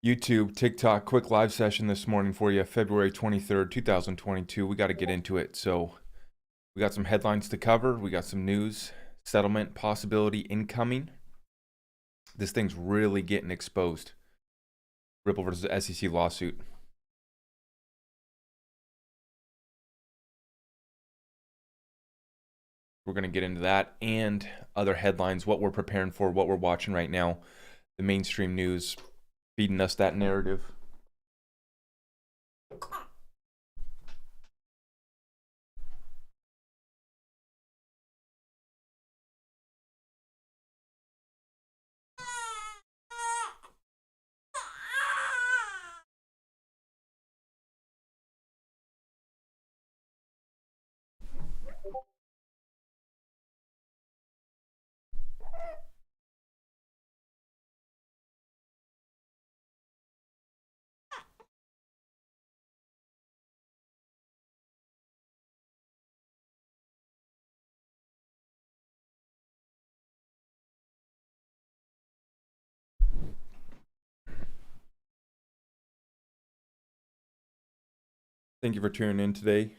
YouTube, TikTok, quick live session this morning for you, February 23rd, 2022. We got to get into it. So we got some headlines to cover. We got some news, settlement possibility incoming. This thing's really getting exposed. Ripple versus SEC lawsuit. We're going to get into that and other headlines, what we're preparing for, what we're watching right now, the mainstream news feeding us that narrative. Thank you for tuning in today,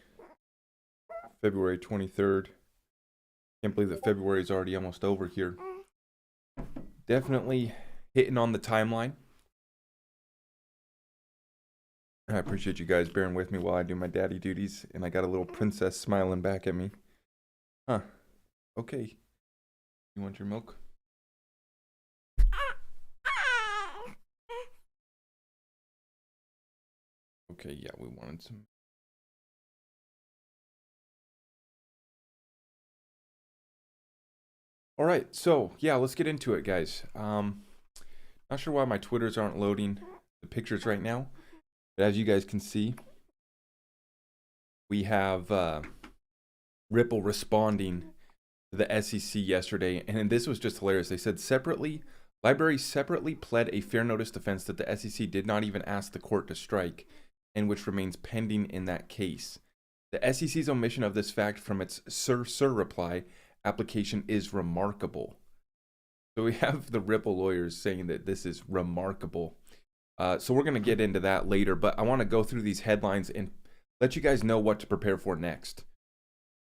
February 23rd. Can't believe that February is already almost over here. Definitely hitting on the timeline. I appreciate you guys bearing with me while I do my daddy duties, and I got a little princess smiling back at me. Huh. Okay. You want your milk? Okay, yeah, we wanted some. All right, so yeah, let's get into it, guys. Not sure why my Twitters aren't loading the pictures right now, but as you guys can see, we have Ripple responding to the SEC yesterday, and this was just hilarious. They said Library separately pled a fair notice defense that the SEC did not even ask the court to strike, and which remains pending in that case. The SEC's omission of this fact from its Sir reply application is remarkable. So we have the Ripple lawyers saying that this is remarkable. So we're going to get into that later, but I want to go through these headlines and let you guys know what to prepare for next.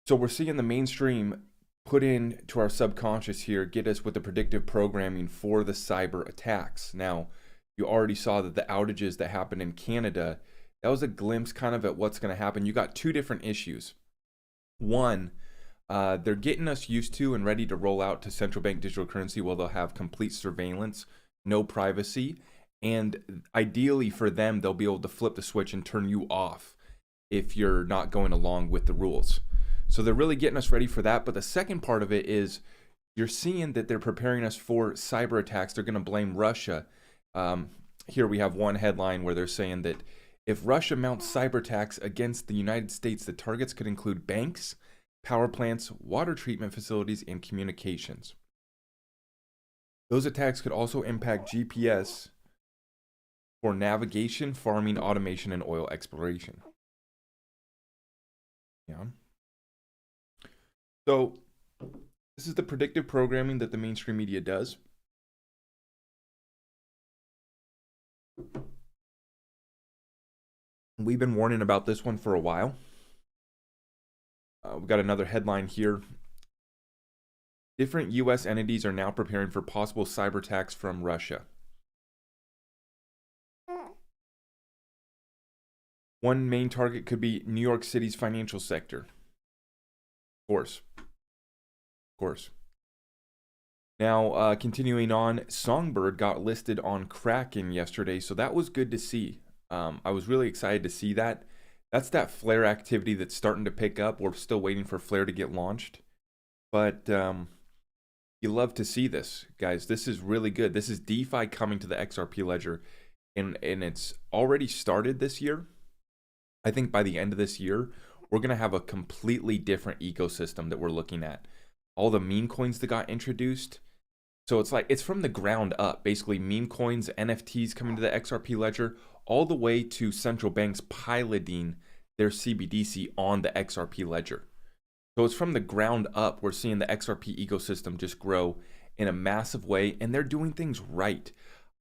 So we're seeing the mainstream put into our subconscious here, get us with the predictive programming for the cyber attacks. Now, you already saw that the outages that happened in Canada, that was a glimpse kind of at what's going to happen. You got two different issues. One, they're getting us used to and ready to roll out to central bank digital currency where they'll have complete surveillance, no privacy, and ideally for them, they'll be able to flip the switch and turn you off if you're not going along with the rules. So they're really getting us ready for that. But the second part of it is you're seeing that they're preparing us for cyber attacks. They're going to blame Russia. Here we have one headline where they're saying that if Russia mounts cyber attacks against the United States, the targets could include banks, power plants, water treatment facilities, and communications. Those attacks could also impact GPS for navigation, farming, automation, and oil exploration. Yeah. So this is the predictive programming that the mainstream media does. We've been warning about this one for a while. We've got another headline here. Different U.S. entities are now preparing for possible cyber attacks from Russia. One main target could be New York City's financial sector. Of course. Now, continuing on, Songbird got listed on Kraken yesterday, so that was good to see. I was really excited to see that. That's that Flare activity that's starting to pick up. We're still waiting for Flare to get launched. But you love to see this, guys. This is really good. This is DeFi coming to the XRP ledger. And it's already started this year. I think by the end of this year, we're going to have a completely different ecosystem that we're looking at. All the meme coins that got introduced. So it's like, it's from the ground up. Basically, meme coins, NFTs coming to the XRP ledger, all the way to central banks piloting their CBDC on the XRP ledger. So it's from the ground up. We're seeing the XRP ecosystem just grow in a massive way, and they're doing things right.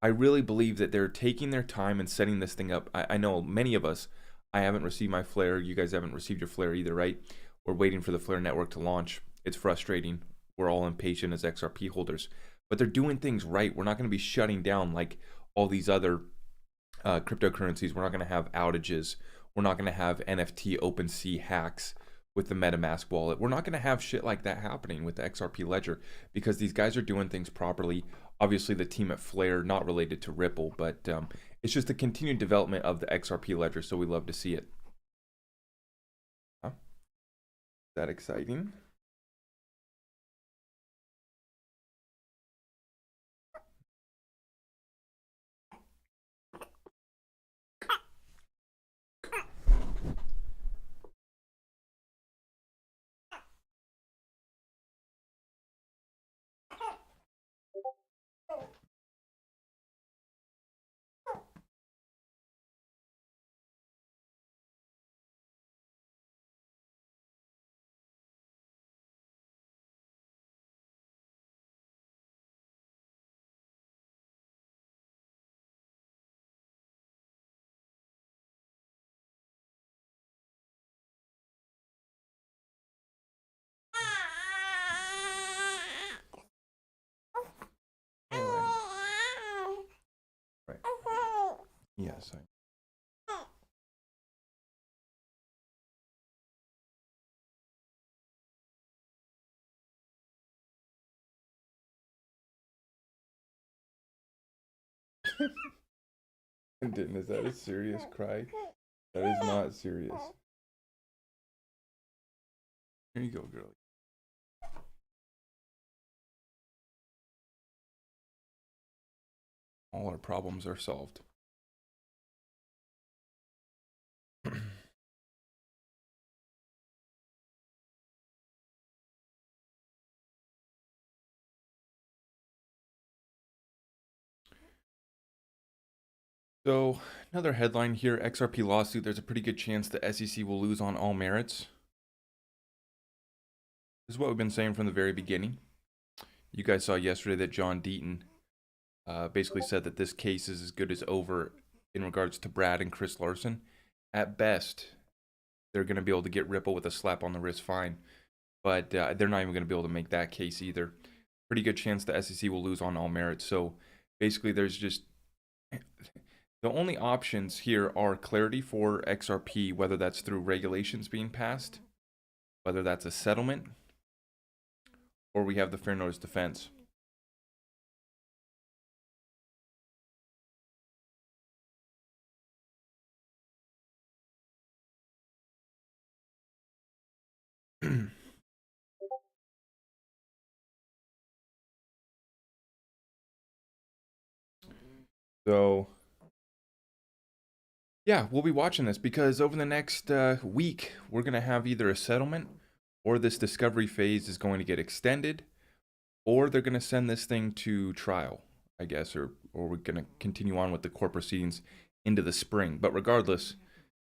I really believe that they're taking their time and setting this thing up. I know many of us, I haven't received my flare. You guys haven't received your flare either, right? We're waiting for the flare network to launch. It's frustrating. We're all impatient as XRP holders, but they're doing things right. We're not going to be shutting down like all these other cryptocurrencies. We're not going to have outages. We're not going to have NFT OpenSea hacks with the MetaMask wallet. We're not going to have shit like that happening with the XRP ledger because these guys are doing things properly. Obviously, the team at Flare, not related to Ripple, but it's just the continued development of the XRP ledger, so we love to see it. Huh? Is that exciting? Right. Yes. Didn't, is that a serious cry? That is not serious. Here you go, girl. All our problems are solved. So, another headline here, XRP lawsuit. There's a pretty good chance the SEC will lose on all merits. This is what we've been saying from the very beginning. You guys saw yesterday that John Deaton basically said that this case is as good as over in regards to Brad and Chris Larson. At best, they're going to be able to get Ripple with a slap on the wrist fine, but they're not even going to be able to make that case either. Pretty good chance the SEC will lose on all merits. So basically, there's just the only options here are clarity for XRP, whether that's through regulations being passed, whether that's a settlement, or we have the fair notice defense. So, yeah, we'll be watching this because over the next week, we're going to have either a settlement or this discovery phase is going to get extended, or they're going to send this thing to trial, I guess, or we're going to continue on with the court proceedings into the spring. But regardless,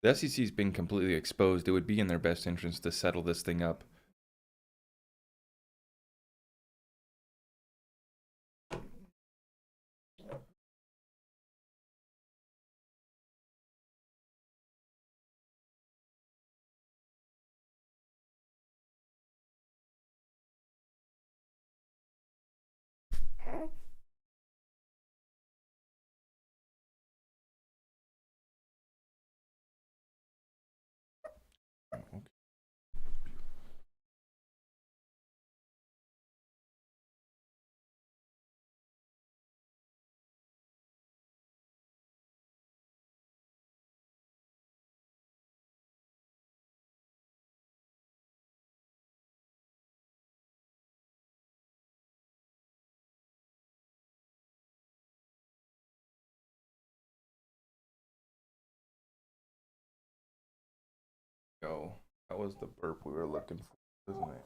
the SEC's been completely exposed. It would be in their best interest to settle this thing up. Okay. Go. That was the burp we were looking for, wasn't it?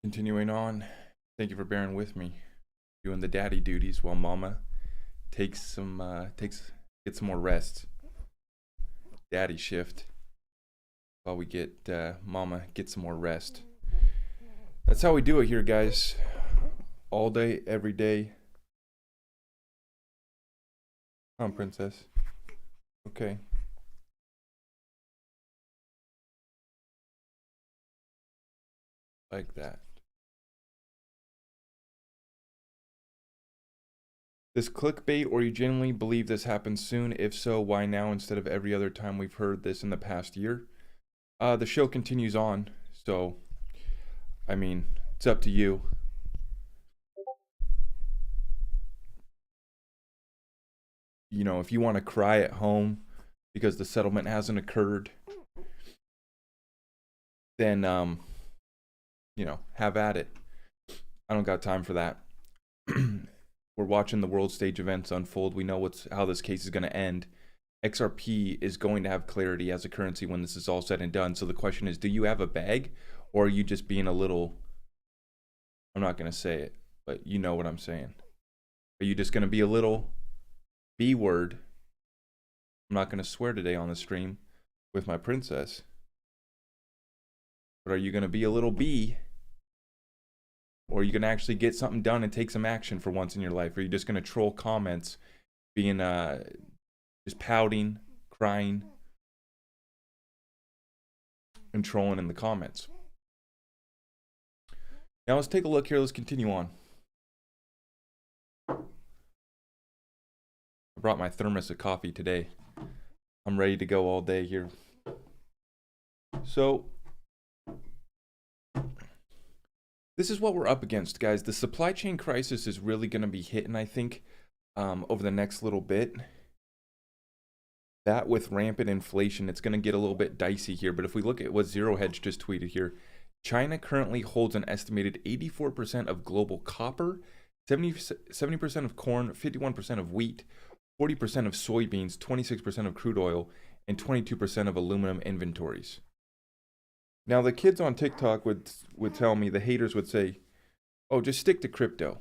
Continuing on, thank you for bearing with me, doing the daddy duties while Mama gets some more rest. Daddy shift while we get Mama get some more rest. That's how we do it here, guys. All day, every day. Come on, princess. Okay. Like that. This clickbait, or you genuinely believe this happens soon? If so, why now instead of every other time we've heard this in the past year? The show continues on, so I mean, it's up to you. You know, if you want to cry at home because the settlement hasn't occurred, then you know, have at it. I don't got time for that. We're watching the world stage events unfold. We know how this case is going to end. XRP is going to have clarity as a currency when this is all said and done. So the question is, do you have a bag, or are you just being a little, I'm not going to say it, but you know what I'm saying. Are you just going to be a little B word? I'm not going to swear today on the stream with my princess. But are you going to be a little B? Or are you going to actually get something done and take some action for once in your life? Or are you just going to troll comments, being just pouting, crying, and trolling in the comments? Now let's take a look here. Let's continue on. I brought my thermos of coffee today. I'm ready to go all day here. So this is what we're up against, guys. The supply chain crisis is really going to be hitting, I think, over the next little bit. That with rampant inflation, it's going to get a little bit dicey here. But if we look at what Zero Hedge just tweeted here, China currently holds an estimated 84% of global copper, 70% of corn, 51% of wheat, 40% of soybeans, 26% of crude oil, and 22% of aluminum inventories. Now, the kids on TikTok would tell me, the haters would say, oh, just stick to crypto.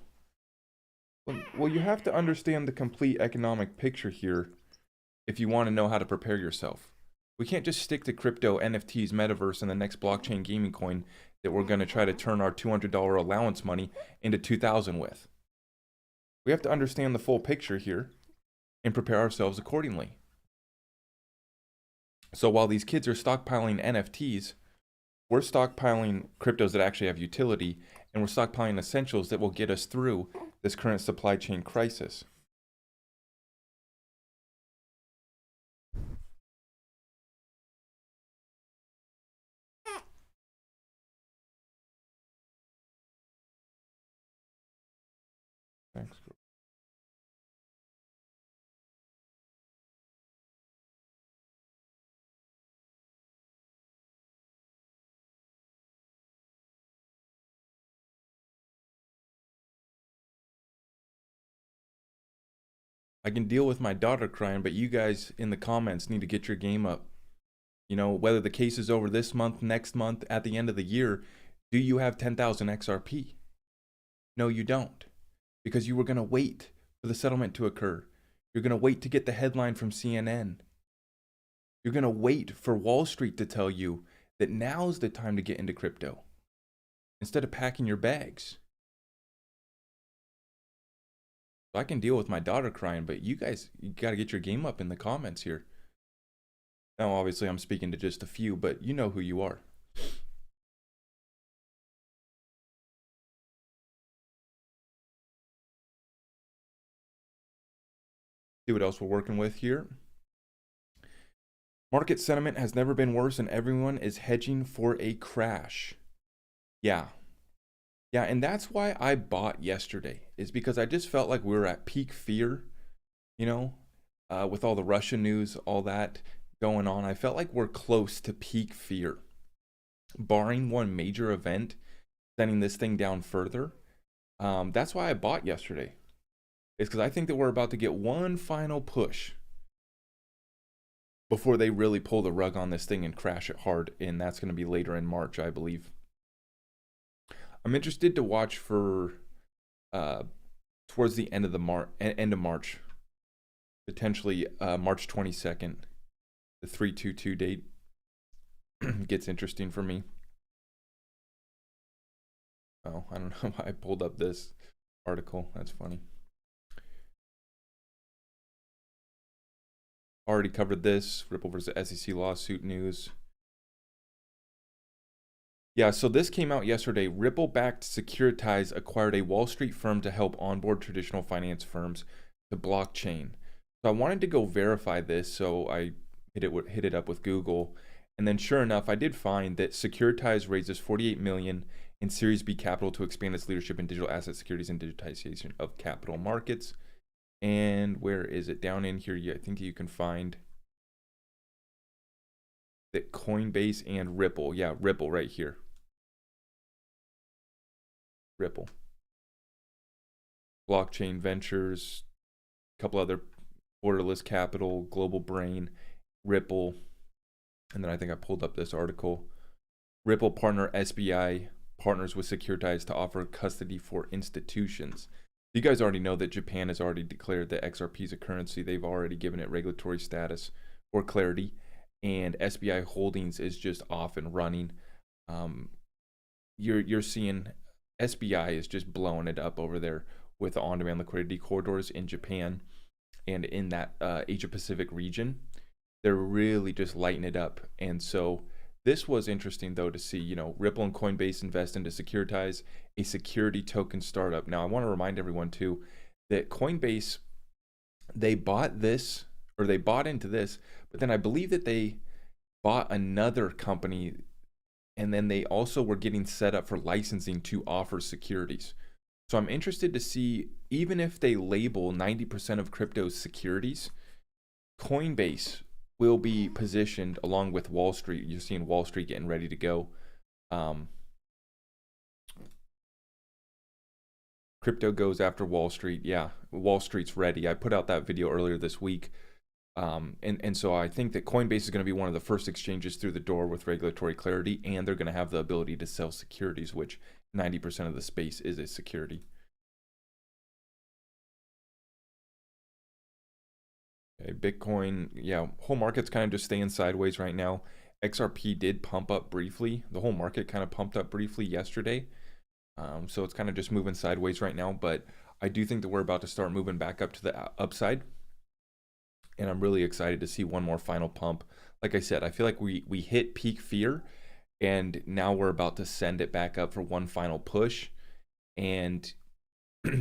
Well, you have to understand the complete economic picture here if you want to know how to prepare yourself. We can't just stick to crypto, NFTs, metaverse, and the next blockchain gaming coin that we're going to try to turn our $200 allowance money into $2,000 with. We have to understand the full picture here and prepare ourselves accordingly. So while these kids are stockpiling NFTs, we're stockpiling cryptos that actually have utility, and we're stockpiling essentials that will get us through this current supply chain crisis. Thanks. I can deal with my daughter crying, but you guys in the comments need to get your game up. You know, whether the case is over this month, next month, at the end of the year, do you have 10,000 XRP? No, you don't. Because you were going to wait for the settlement to occur. You're going to wait to get the headline from CNN. You're going to wait for Wall Street to tell you that now's the time to get into crypto, instead of packing your bags. So I can deal with my daughter crying, but you guys, you got to get your game up in the comments here. Now, obviously, I'm speaking to just a few, but you know who you are. See what else we're working with here. Market sentiment has never been worse, and everyone is hedging for a crash. Yeah, and that's why I bought yesterday, is because I just felt like we were at peak fear, you know, with all the Russia news, all that going on. I felt like we're close to peak fear, barring one major event sending this thing down further. That's why I bought yesterday. It's because I think that we're about to get one final push before they really pull the rug on this thing and crash it hard, and that's going to be later in March, I believe. I'm interested to watch for towards the end of March, potentially March 22nd, the 322 date gets interesting for me. Oh, I don't know why I pulled up this article. That's funny. Already covered this. Ripple versus SEC lawsuit news. Yeah, so this came out yesterday. Ripple-backed Securitize acquired a Wall Street firm to help onboard traditional finance firms to blockchain. So I wanted to go verify this, so I hit it up with Google, and then sure enough, I did find that Securitize raises $48 million in Series B capital to expand its leadership in digital asset securities and digitization of capital markets. And where is it? Down in here, I think you can find that Coinbase and Ripple. Yeah, Ripple right here. Ripple. Blockchain Ventures, a couple other, Borderless Capital, Global Brain, Ripple, and then I think I pulled up this article. Ripple partner SBI partners with Securitize to offer custody for institutions. You guys already know that Japan has already declared that XRP is a currency. They've already given it regulatory status or clarity, and SBI Holdings is just off and running. You're seeing SBI is just blowing it up over there with the on-demand liquidity corridors in Japan and in that Asia Pacific region. They're really just lighting it up. And so this was interesting, though, to see, you know, Ripple and Coinbase invest into Securitize, a security token startup. Now, I want to remind everyone, too, that Coinbase, they bought this, or they bought into this, but then I believe that they bought another company, and then they also were getting set up for licensing to offer securities. So I'm interested to see, even if they label 90% of crypto securities, Coinbase will be positioned along with Wall Street. You're seeing Wall Street getting ready to go. Crypto goes after Wall Street. Yeah, Wall Street's ready. I put out that video earlier this week. And so I think that Coinbase is going to be one of the first exchanges through the door with regulatory clarity, and they're going to have the ability to sell securities, which 90% of the space is a security. Okay, Bitcoin, yeah, whole market's kind of just staying sideways right now. XRP did pump up briefly. The whole market kind of pumped up briefly yesterday. So it's kind of just moving sideways right now, but I do think that we're about to start moving back up to the upside. And I'm really excited to see one more final pump. Like I said, I feel like we hit peak fear, and now we're about to send it back up for one final push. And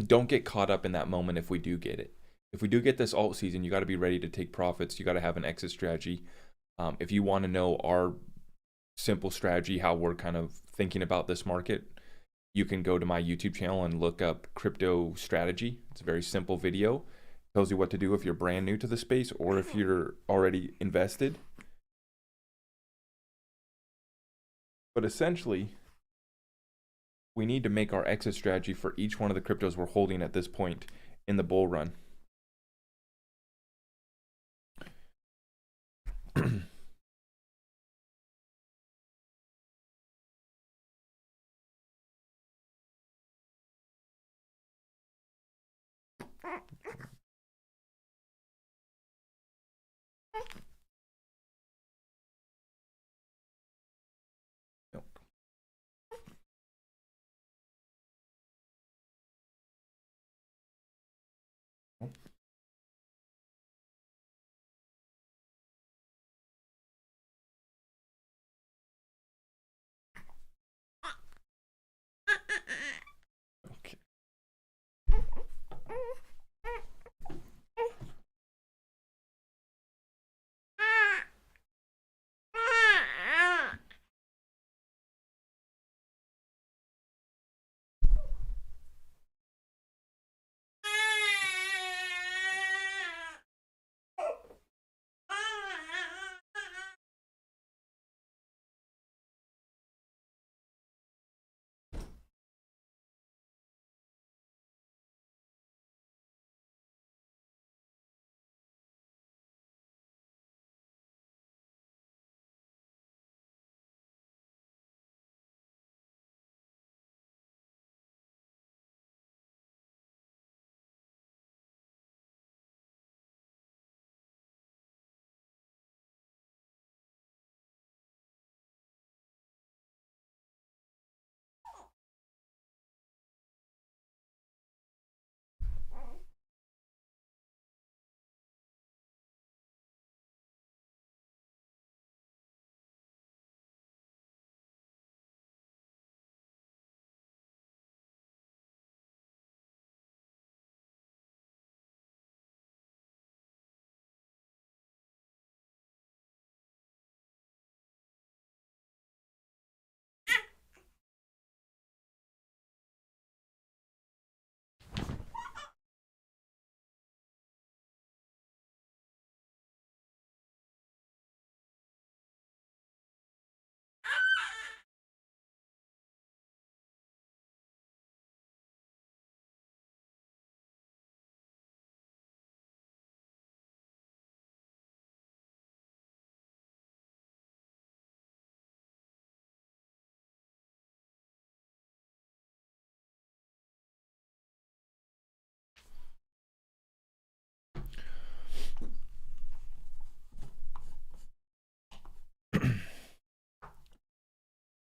don't get caught up in that moment if we do get it. If we do get this alt season, you got to be ready to take profits. You got to have an exit strategy. If you want to know our simple strategy, how we're kind of thinking about this market, you can go to my YouTube channel and look up crypto strategy. It's a very simple video. Tells you what to do if you're brand new to the space or if you're already invested. But essentially, we need to make our exit strategy for each one of the cryptos we're holding at this point in the bull run. Okay.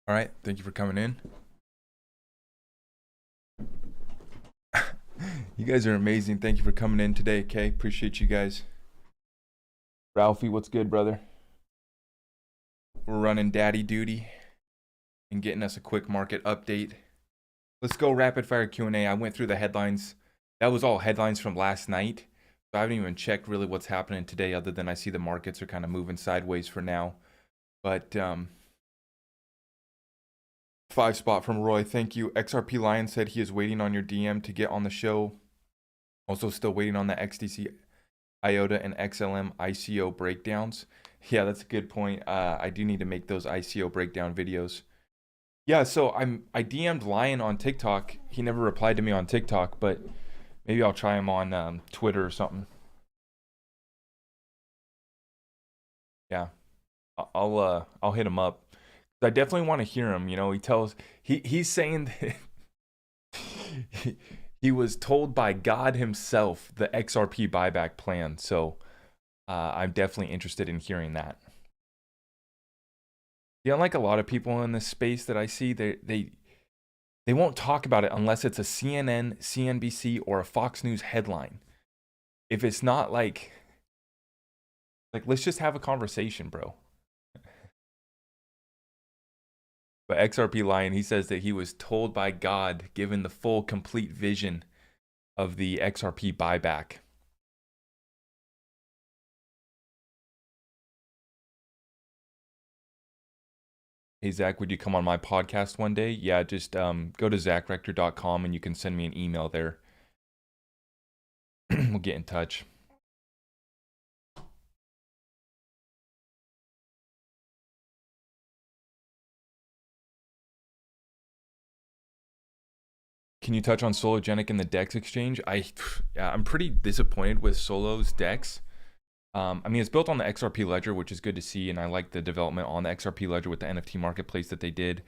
All right, thank you for coming in. You guys are amazing. Thank you for coming in today, okay? Appreciate you guys. Ralphie, what's good, brother? We're running daddy duty and getting us a quick market update. Let's go rapid fire Q&A. I went through the headlines. That was all headlines from last night. So I haven't even checked really what's happening today other than I see the markets are kind of moving sideways for now. But 5 spot from Roy. Thank you. XRP Lion said he is waiting on your DM to get on the show. Also still waiting on the XDC IOTA and XLM ICO breakdowns. Yeah, that's a good point. I do need to make those ICO breakdown videos. Yeah, so I DM'd Lion on TikTok. He never replied to me on TikTok, but maybe I'll try him on Twitter or something. Yeah, I'll hit him up. I definitely want to hear him. You know, he's saying that he was told by God himself the XRP buyback plan. So I'm definitely interested in hearing that. Yeah, unlike a lot of people in this space that I see, they won't talk about it unless it's a CNN, CNBC, or a Fox News headline. If it's not like let's just have a conversation, bro. But XRP Lion, he says that he was told by God, given the full, complete vision of the XRP buyback. Hey, Zach, would you come on my podcast one day? Yeah, just go to zachrector.com and you can send me an email there. We'll get in touch. Can you touch on Sologenic in the DEX exchange? I'm pretty disappointed with Solo's DEX. I mean, it's built on the XRP ledger, which is good to see, and I like the development on the XRP ledger with the NFT marketplace that they did,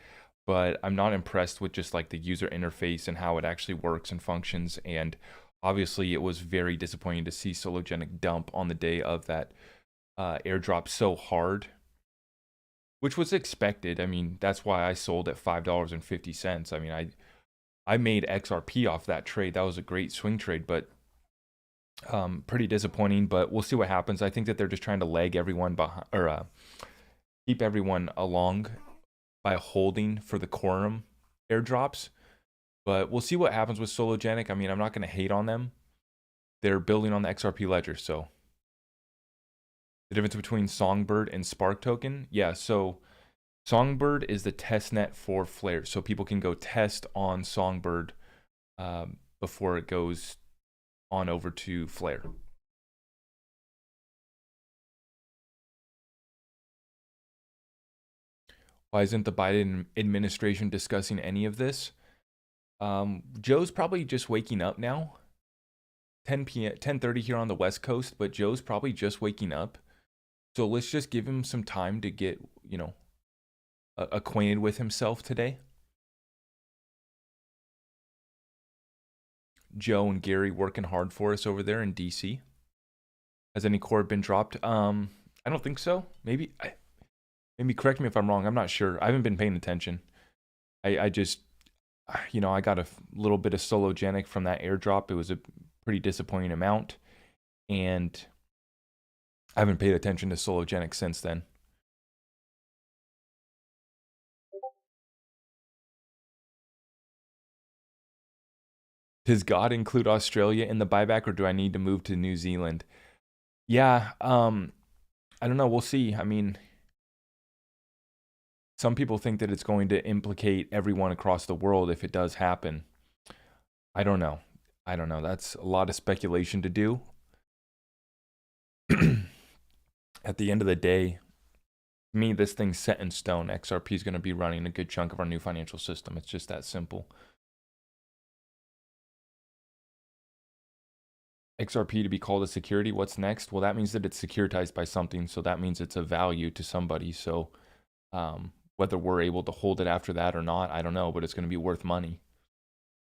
but I'm not impressed with just like the user interface and how it actually works and functions. And obviously, it was very disappointing to see Sologenic dump on the day of that airdrop so hard, which was expected. I mean, that's why I sold at $5.50. I mean, I made XRP off that trade. That was a great swing trade, but pretty disappointing. But we'll see what happens. I think that they're just trying to lag everyone behind, or keep everyone along by holding for the quorum airdrops. But we'll see what happens with Sologenic. I mean, I'm not going to hate on them. They're building on the XRP ledger. So the difference between Songbird and Spark token, yeah. So Songbird is the test net for Flare, so people can go test on Songbird before it goes on over to Flare. Why isn't the Biden administration discussing any of this? Joe's probably just waking up now. 10 p.m., 10:30 here on the West Coast, but Joe's probably just waking up. So let's just give him some time to get, acquainted with himself today. Joe and Gary working hard for us over there in DC. Has any core been dropped? I don't think so. Maybe correct me if I'm wrong. I'm not sure. I haven't been paying attention. I just, I got a little bit of Sologenic from that airdrop. It was a pretty disappointing amount, and I haven't paid attention to Sologenic since then. Does God include Australia in the buyback, or do I need to move to New Zealand? Yeah, I don't know. We'll see. I mean, some people think that it's going to implicate everyone across the world if it does happen. I don't know. That's a lot of speculation to do. At the end of the day, to me, this thing's set in stone. XRP is going to be running a good chunk of our new financial system. It's just that simple. XRP to be called a security, what's next? Well, that means that it's securitized by something, so that means it's a value to somebody. So whether we're able to hold it after that or not, I don't know, but it's going to be worth money.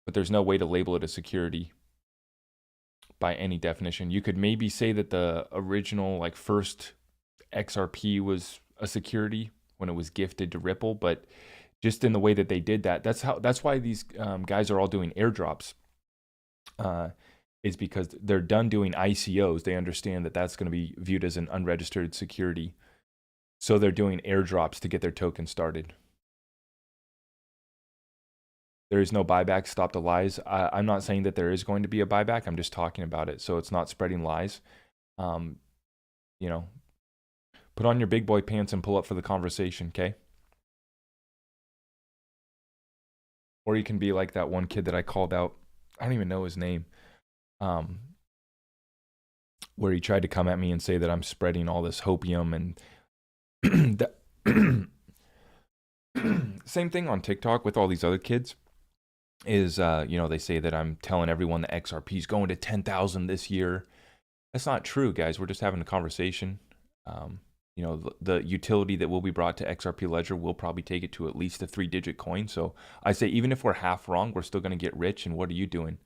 But there's no way to label it a security by any definition. You could maybe say that the original, first XRP was a security when it was gifted to Ripple, but just in the way that they did that. That's why these guys are all doing airdrops. Is because they're done doing ICOs. They understand that that's going to be viewed as an unregistered security. So they're doing airdrops to get their token started. There is no buyback. Stop the lies. I'm not saying that there is going to be a buyback. I'm just talking about it. So it's not spreading lies. You know, put on your big boy pants and pull up for the conversation, okay? Or you can be like that one kid that I called out. I don't even know his name. Where he tried to come at me and say that I'm spreading all this hopium and that same thing on TikTok with all these other kids is, you know, they say that I'm telling everyone that XRP is going to 10,000 this year. That's not true, guys. We're just having a conversation. You know, the utility that will be brought to XRP Ledger will probably take it to at least a 3-digit coin. So I say, even if we're half wrong, we're still going to get rich. And what are you doing,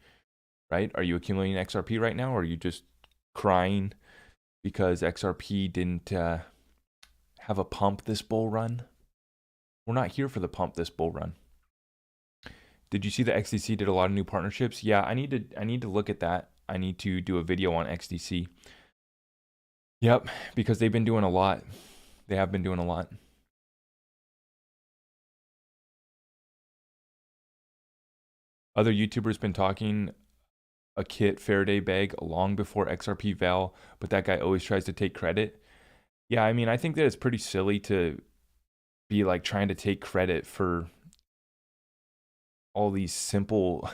right? Are you accumulating XRP right now? Or are you just crying because XRP didn't have a pump this bull run? We're not here for the pump this bull run. Did you see that XDC did a lot of new partnerships? Yeah, I need to look at that. I need to do a video on XDC. Yep, because they've been doing a lot. They have been doing a lot. Other YouTubers been talking a Kit Faraday bag long before XRP Val, but that guy always tries to take credit. Yeah, I mean, I think that it's pretty silly to be like trying to take credit for all these simple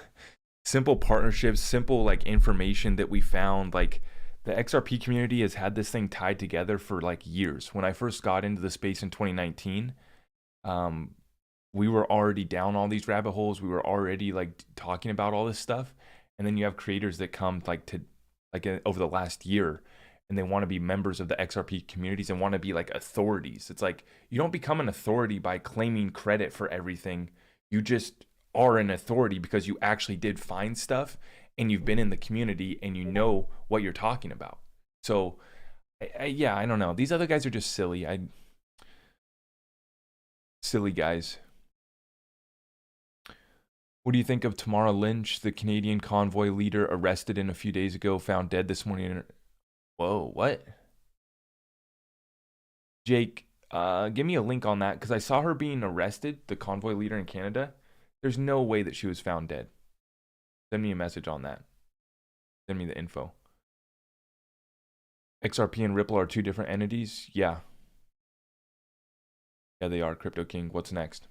partnerships, simple like information that we found. Like the XRP community has had this thing tied together for like years. When I first got into the space in 2019, we were already down all these rabbit holes. We were already like talking about all this stuff. And then you have creators that come over the last year and they want to be members of the XRP communities and want to be like authorities. It's like, you don't become an authority by claiming credit for everything. You just are an authority because you actually did find stuff and you've been in the community and you know what you're talking about. So yeah, I don't know. These other guys are just silly. Silly guys. What do you think of Tamara Lynch, the Canadian convoy leader arrested in a few days ago, found dead this morning? Whoa, what? Jake, give me a link on that because I saw her being arrested, the convoy leader in Canada. There's no way that she was found dead. Send me a message on that. Send me the info. XRP and Ripple are two different entities? Yeah. Yeah, they are. Crypto King. What's next?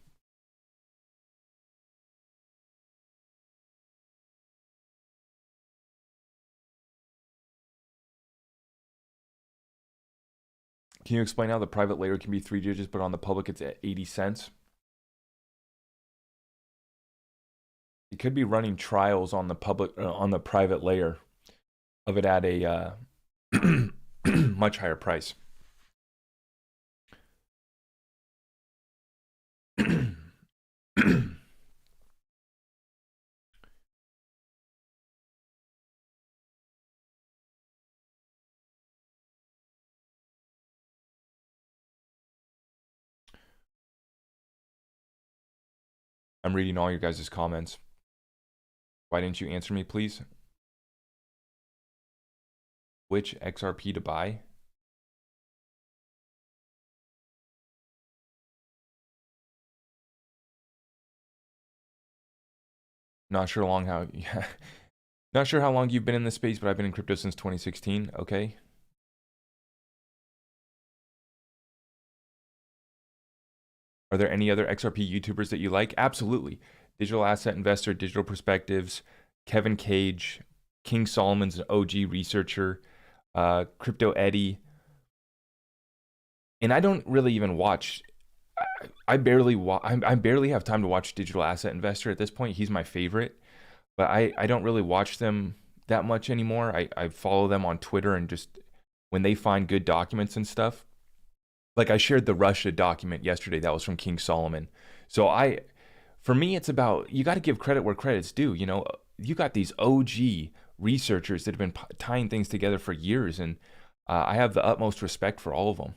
Can you explain how the private layer can be 3 digits, but on the public it's at 80 cents? It could be running trials on the public, on the private layer of it at a much higher price. I'm reading all your guys' comments. Why didn't you answer me, please? Which XRP to buy? Not sure long how. Yeah. Not sure how long you've been in this space, but I've been in crypto since 2016. Okay. Are there any other XRP YouTubers that you like? Absolutely. Digital Asset Investor, Digital Perspectives, Kevin Cage, King Solomon's an OG researcher, Crypto Eddie. And I don't really even watch. I barely have time to watch Digital Asset Investor at this point. He's my favorite, but I don't really watch them that much anymore. I follow them on Twitter and just when they find good documents and stuff. Like I shared the Russia document yesterday. That was from King Solomon. So for me, it's about, you got to give credit where credit's due. You know, you got these OG researchers that have been tying things together for years. And I have the utmost respect for all of them.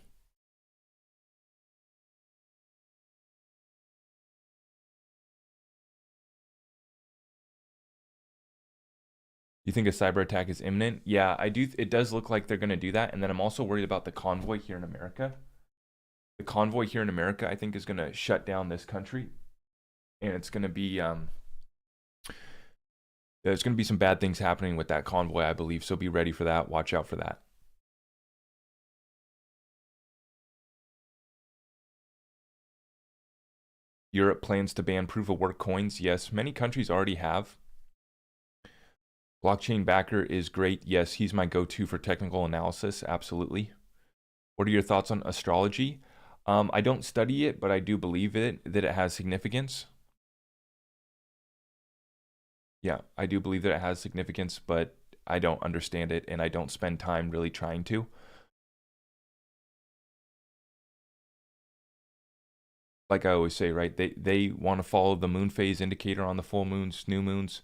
You think a cyber attack is imminent? Yeah, I do. It does look like they're going to do that. And then I'm also worried about the convoy here in America. The convoy here in America, I think, is going to shut down this country. And it's going to be, there's going to be some bad things happening with that convoy, I believe. So be ready for that. Watch out for that. Europe plans to ban proof of work coins. Yes, many countries already have. Blockchain Backer is great. Yes, he's my go-to for technical analysis. Absolutely. What are your thoughts on astrology? I don't study it, but I do believe that it has significance. Yeah, I do believe that it has significance, but I don't understand it, and I don't spend time really trying to. Like I always say, right? They want to follow the moon phase indicator on the full moons, new moons.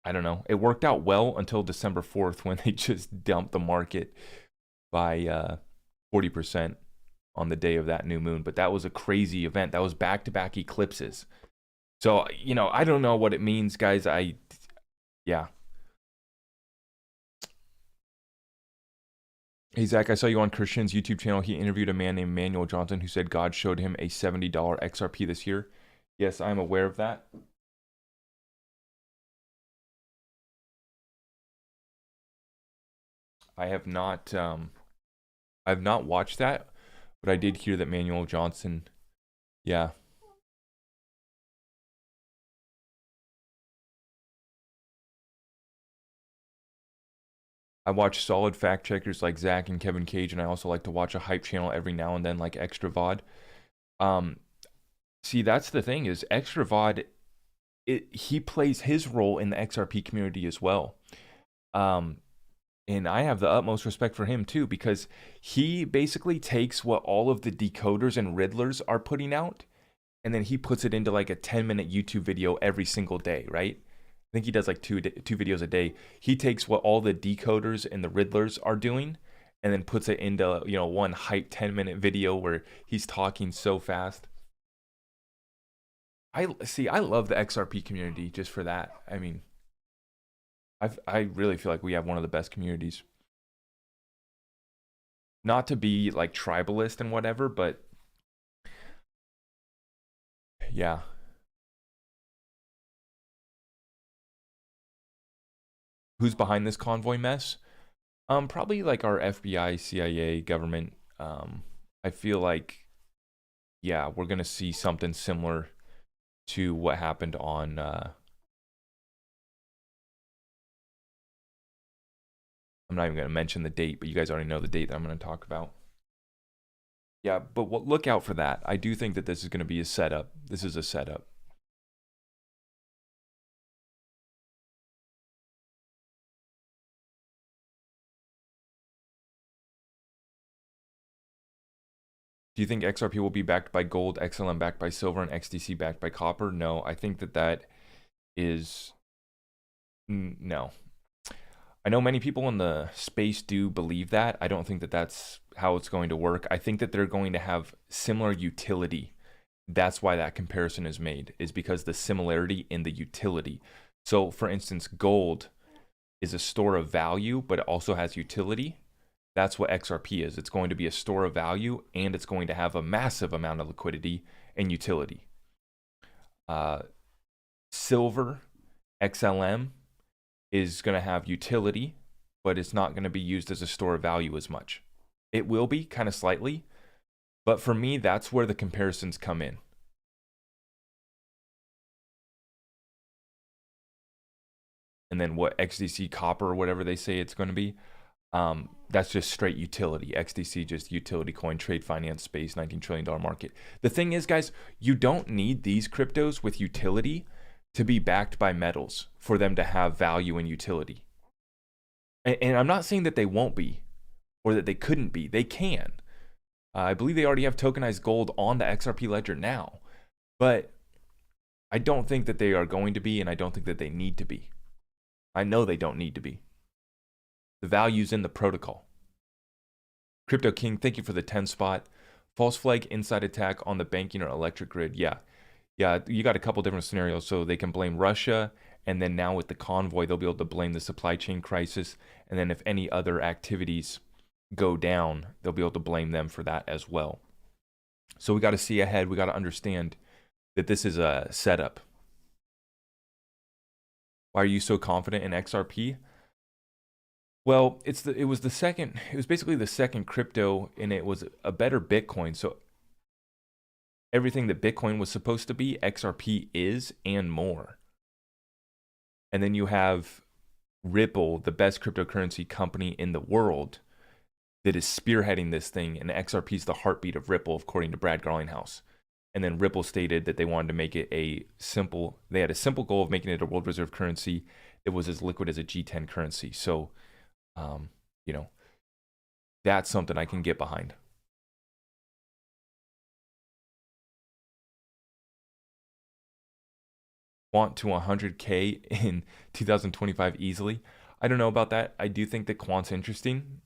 I don't know. It worked out well until December 4th when they just dumped the market by 40% on the day of that new moon. But that was a crazy event. That was back-to-back eclipses. So, you know, I don't know what it means, guys. Yeah. Hey, Zach, I saw you on Christian's YouTube channel. He interviewed a man named Manuel Johnson who said God showed him a $70 XRP this year. Yes, I'm aware of that. I have not watched that, but I did hear that Manuel Johnson, yeah. I watch solid fact checkers like Zach and Kevin Cage, and I also like to watch a hype channel every now and then, like Extra VOD. See, that's the thing is Extra VOD, he plays his role in the XRP community as well. And I have the utmost respect for him too, because he basically takes what all of the decoders and riddlers are putting out, and then he puts it into like a 10-minute YouTube video every single day, right? I think he does like two videos a day. He takes what all the decoders and the riddlers are doing and then puts it into, you know, one hype 10-minute video where he's talking so fast. I love the XRP community just for that. I mean, I really feel like we have one of the best communities. Not to be like tribalist and whatever, but yeah. Who's behind this convoy mess? Probably like our FBI, CIA, government. I feel like, yeah, we're gonna see something similar to what happened on. I'm not even gonna mention the date, but you guys already know the date that I'm gonna talk about. Yeah, but look out for that. I do think that this is gonna be a setup. This is a setup. Do you think XRP will be backed by gold, XLM backed by silver, and XDC backed by copper? No, I think that is no. I know many people in the space do believe that. I don't think that that's how it's going to work. I think that they're going to have similar utility. That's why that comparison is made, is because the similarity in the utility. So, for instance, gold is a store of value, but it also has utility. That's what XRP is. It's going to be a store of value, and it's going to have a massive amount of liquidity and utility. Silver, XLM, is going to have utility, but it's not going to be used as a store of value as much. It will be, kind of slightly, but for me, that's where the comparisons come in. And then what XDC copper or whatever they say it's going to be, that's just straight utility. XDC, just utility coin, trade finance space, $19 trillion market. The thing is, guys, you don't need these cryptos with utility to be backed by metals for them to have value and utility. And I'm not saying that they won't be or that they couldn't be. They can. I believe they already have tokenized gold on the XRP ledger now. But I don't think that they are going to be, and I don't think that they need to be. I know they don't need to be. The value's in the protocol. Crypto King, thank you for the 10 spot. False flag inside attack on the banking or electric grid. Yeah. Yeah, you got a couple different scenarios. So they can blame Russia, and then now with the convoy, they'll be able to blame the supply chain crisis. And then if any other activities go down, they'll be able to blame them for that as well. So we got to see ahead. We got to understand that this is a setup. Why are you so confident in XRP? Well, it was basically the second crypto, and it was a better Bitcoin. So everything that Bitcoin was supposed to be, XRP is and more. And then you have Ripple, the best cryptocurrency company in the world, that is spearheading this thing, and XRP is the heartbeat of Ripple, according to Brad Garlinghouse. And then Ripple stated that they wanted to make it they had a simple goal of making it a world reserve currency that was as liquid as a G10 currency. So, you know, that's something I can get behind. Want to 100K in 2025 easily. I don't know about that. I do think that quant's interesting.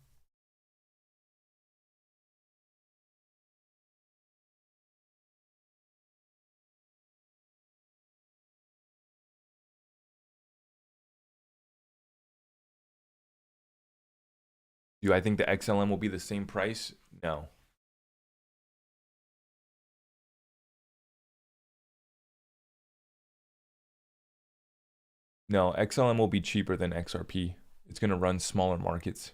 Do I think the XLM will be the same price? No. No, XLM will be cheaper than XRP. It's going to run smaller markets.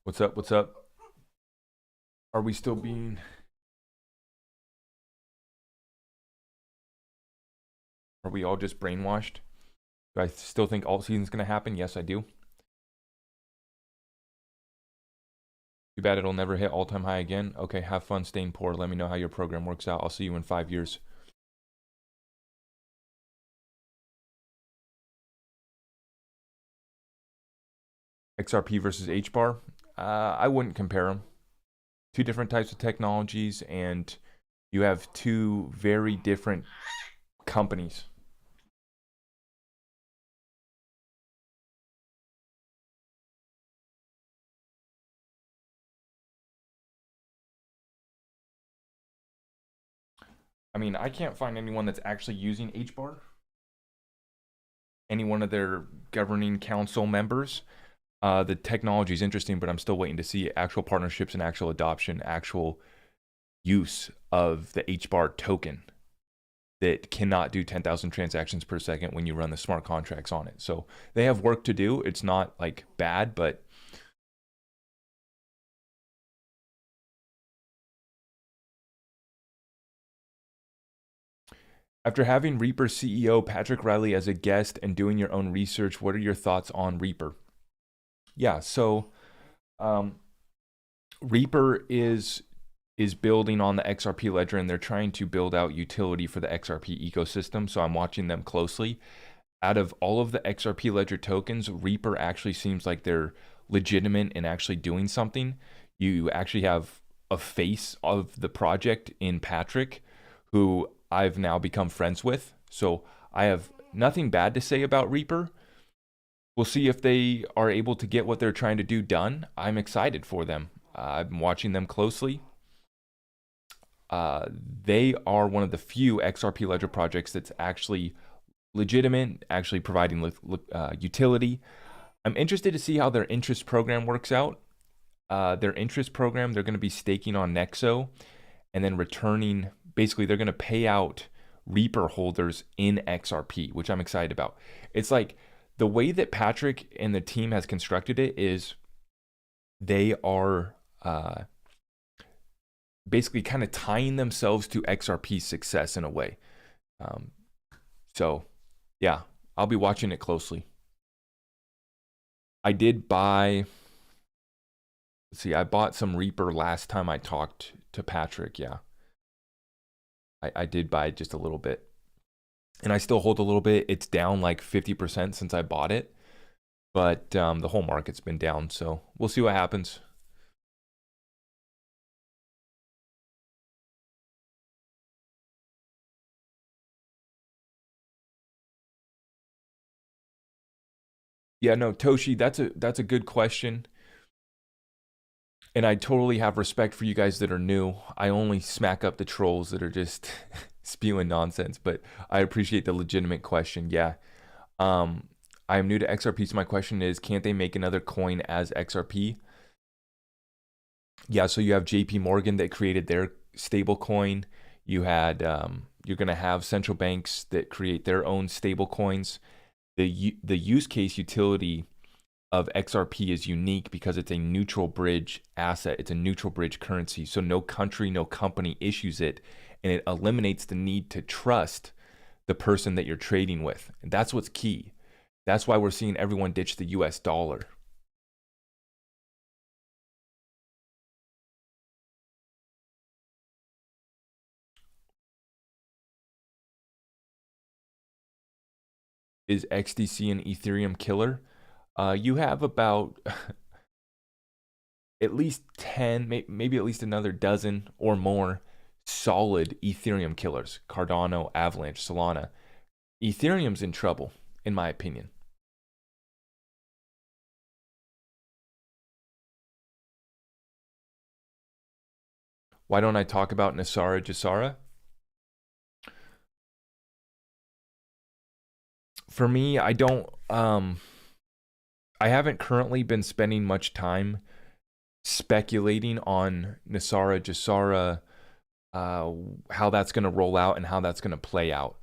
What's up? What's up? Are we still being... Are we all just brainwashed? Do I still think alt season's going to happen? Yes, I do. Too bad it'll never hit all-time high again. Okay, have fun staying poor. Let me know how your program works out. I'll see you in 5 years. XRP versus HBAR? I wouldn't compare them. Two different types of technologies, and you have two very different companies. I mean, I can't find anyone that's actually using HBAR. Any one of their governing council members. The technology is interesting, but I'm still waiting to see actual partnerships and actual adoption, actual use of the HBAR token that cannot do 10,000 transactions per second when you run the smart contracts on it. So they have work to do. It's not like bad, but after having Reaper CEO Patrick Riley as a guest and doing your own research, what are your thoughts on Reaper? Yeah, so Reaper is building on the XRP ledger, and they're trying to build out utility for the XRP ecosystem. So I'm watching them closely. Out of all of the XRP ledger tokens, Reaper actually seems like they're legitimate and actually doing something. You actually have a face of the project in Patrick, who I've now become friends with. So I have nothing bad to say about Reaper. We'll see if they are able to get what they're trying to do done. I'm excited for them. I'm watching them closely. They are one of the few XRP ledger projects that's actually legitimate, actually providing utility. I'm interested to see how their interest program works out. Their interest program, they're going to be staking on Nexo and then returning. Basically, they're going to pay out Reaper holders in XRP, which I'm excited about. It's like the way that Patrick and the team has constructed it is they are basically kind of tying themselves to XRP's success in a way. So yeah, I'll be watching it closely. I did buy, let's see, I bought some Reaper last time I talked to Patrick. Yeah, I did buy just a little bit, and I still hold a little bit. It's down like 50% since I bought it, but the whole market's been down, so we'll see what happens. Yeah, no, Toshi, that's a good question. And I totally have respect for you guys that are new. I only smack up the trolls that are just spewing nonsense, but I appreciate the legitimate question. Yeah. Um, I am new to XRP, so my question is, can't they make another coin as XRP? Yeah, so you have JP Morgan that created their stable coin. You had you're gonna have central banks that create their own stable coins. The use case utility of XRP is unique because it's a neutral bridge asset. It's a neutral bridge currency. So no country, no company issues it, and it eliminates the need to trust the person that you're trading with. And that's what's key. That's why we're seeing everyone ditch the US dollar. Is XDC and Ethereum killer? You have about at least 10, maybe at least another dozen or more solid Ethereum killers. Cardano, Avalanche, Solana. Ethereum's in trouble, in my opinion. Why don't I talk about Nasara Jasara? For me, I don't I haven't currently been spending much time speculating on Nasara Jasara, how that's going to roll out and how that's going to play out,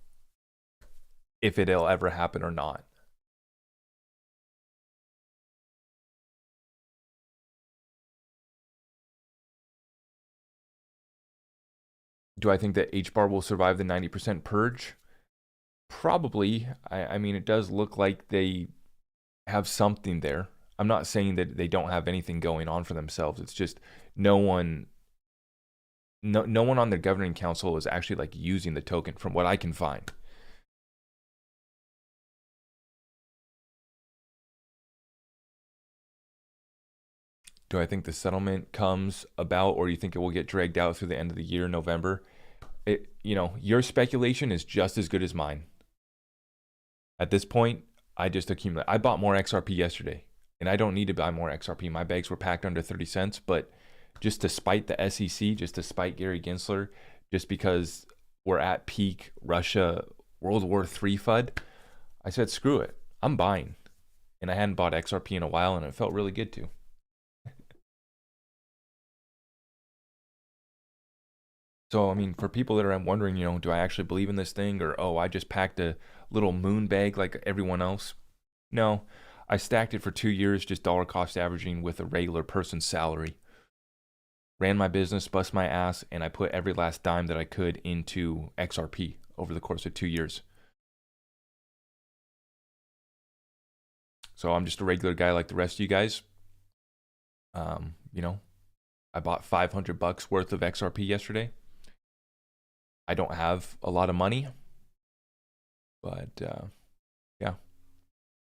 if it'll ever happen or not. Do I think that HBAR will survive the 90% purge? Probably. I mean, it does look like they have something there. I'm not saying that they don't have anything going on for themselves. It's just no one on their governing council is actually like using the token from what I can find. Do I think the settlement comes about, or do you think it will get dragged out through the end of the year, November? Your speculation is just as good as mine. At this point, I just accumulate. I bought more XRP yesterday, and I don't need to buy more XRP. My bags were packed under 30 cents, but just to spite the SEC, just to spite Gary Gensler, just because we're at peak Russia World War III FUD, I said, screw it. I'm buying. And I hadn't bought XRP in a while, and it felt really good to. So, I mean, for people that are wondering, do I actually believe in this thing? Or, oh, I just packed a little moon bag like everyone else. No, I stacked it for 2 years, just dollar cost averaging with a regular person's salary. Ran my business, bust my ass, and I put every last dime that I could into XRP over the course of 2 years. So I'm just a regular guy like the rest of you guys. I bought $500 worth of XRP yesterday. I don't have a lot of money, but yeah,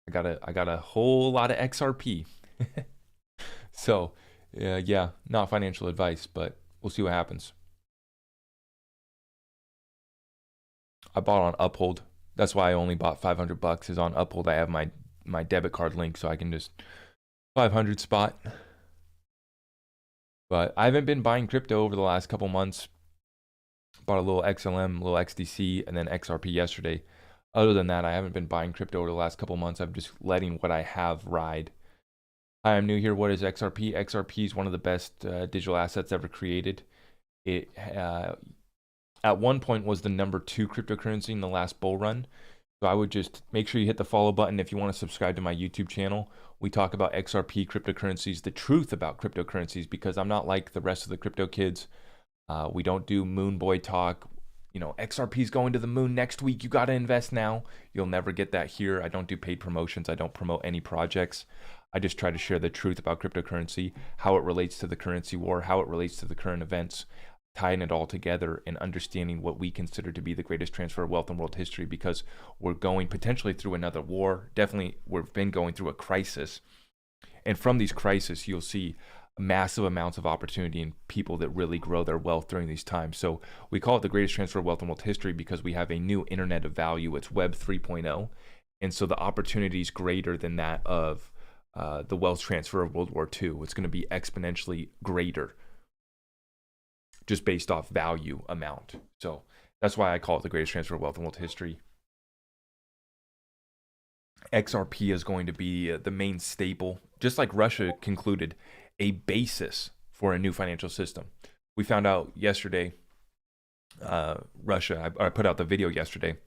I got a whole lot of XRP. So yeah, not financial advice, but we'll see what happens. I bought on Uphold. That's why I only bought $500 is on Uphold. I have my debit card link, so I can just 500 spot. But I haven't been buying crypto over the last couple months. Bought a little XLM, a little XDC, and then XRP yesterday. Other than that, I haven't been buying crypto over the last couple months. I'm just letting what I have ride. Hi, I'm new here. What is XRP? XRP is one of the best digital assets ever created. It at one point was the #2 cryptocurrency in the last bull run. So I would just make sure you hit the follow button if you want to subscribe to my YouTube channel. We talk about XRP, cryptocurrencies, the truth about cryptocurrencies, because I'm not like the rest of the crypto kids. We don't do moon boy talk. XRP's going to the moon next week. You got to invest now. You'll never get that here. I don't do paid promotions. I don't promote any projects. I just try to share the truth about cryptocurrency, how it relates to the currency war, how it relates to the current events, tying it all together and understanding what we consider to be the greatest transfer of wealth in world history, because we're going potentially through another war. Definitely, we've been going through a crisis. And from these crises, you'll see massive amounts of opportunity in people that really grow their wealth during these times. So we call it the greatest transfer of wealth in world history because we have a new internet of value. It's Web 3.0. And so the opportunity is greater than that of the wealth transfer of World War II. It's going to be exponentially greater just based off value amount. So that's why I call it the greatest transfer of wealth in world history. XRP is going to be the main staple, just like Russia concluded, a basis for a new financial system. We found out yesterday, Russia, I put out the video yesterday.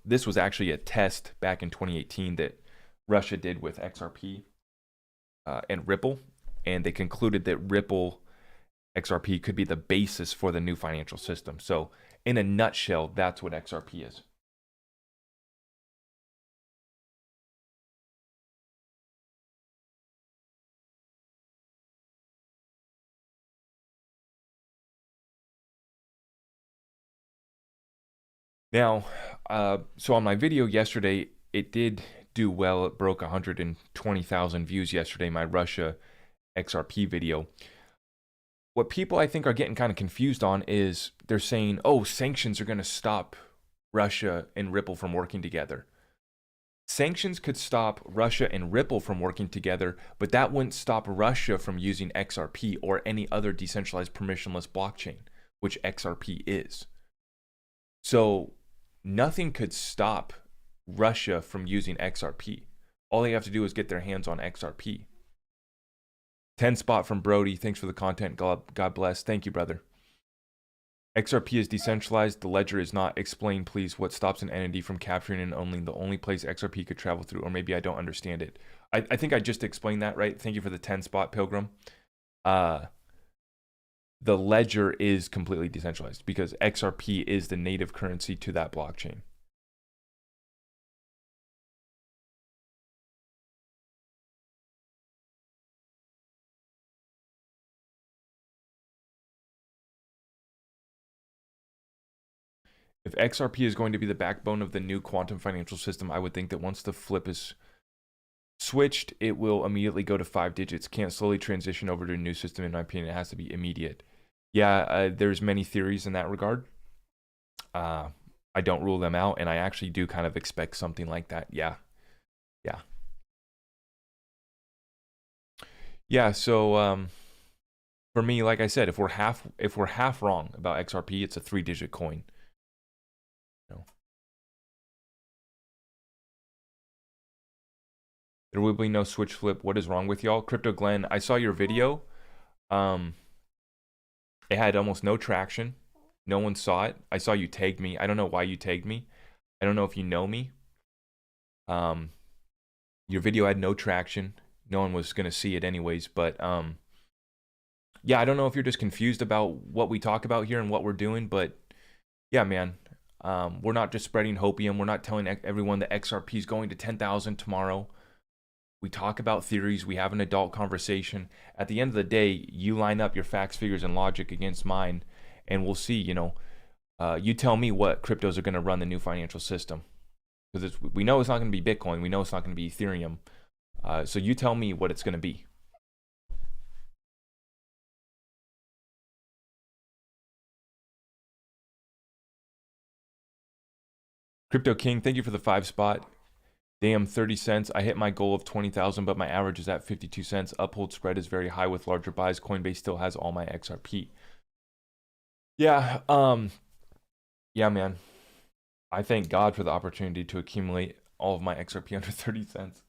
This was actually a test back in 2018 that Russia did with XRP and Ripple, and they concluded that Ripple XRP could be the basis for the new financial system. So in a nutshell, that's what XRP is. Now, so on my video yesterday, it did do well. It broke 120,000 views yesterday, my Russia XRP video. What people I think are getting kind of confused on is they're saying, oh, sanctions are going to stop Russia and Ripple from working together. Sanctions could stop Russia and Ripple from working together, but that wouldn't stop Russia from using XRP or any other decentralized permissionless blockchain, which XRP is. So nothing could stop Russia from using XRP. All they have to do is get their hands on XRP. 10 spot from Brody. Thanks for the content. God bless. Thank you, brother. XRP is decentralized. The ledger is not. Explain, please, what stops an entity from capturing and owning the only place XRP could travel through, or maybe I don't understand it. I think I just explained that, right? Thank you for the 10 spot, Pilgrim. The ledger is completely decentralized because XRP is the native currency to that blockchain. If XRP is going to be the backbone of the new quantum financial system, I would think that once the flip is switched, it will immediately go to 5 digits. Can't slowly transition over to a new system, in my opinion. It has to be immediate. Yeah, there's many theories in that regard. I don't rule them out, and I actually do kind of expect something like that. Yeah. So for me, like I said, if we're half wrong about XRP, it's a 3-digit coin. There will be no switch flip. What is wrong with y'all? Crypto Glenn, I saw your video. It had almost no traction. No one saw it. I saw you tagged me. I don't know why you tagged me. I don't know if you know me. Your video had no traction. No one was gonna see it anyways. But yeah, I don't know if you're just confused about what we talk about here and what we're doing. But yeah, man, we're not just spreading hopium. We're not telling everyone that XRP is going to 10,000 tomorrow. We talk about theories. We have an adult conversation. At the end of the day, you line up your facts, figures, and logic against mine, and we'll see. You tell me what cryptos are going to run the new financial system, because we know it's not going to be Bitcoin. We know it's not going to be Ethereum. So you tell me what it's going to be. Crypto King, thank you for the 5 spot. Damn, 30 cents. I hit my goal of 20,000, but my average is at 52 cents. Uphold spread is very high with larger buys. Coinbase still has all my XRP. Yeah, yeah, man. I thank God for the opportunity to accumulate all of my XRP under 30 cents.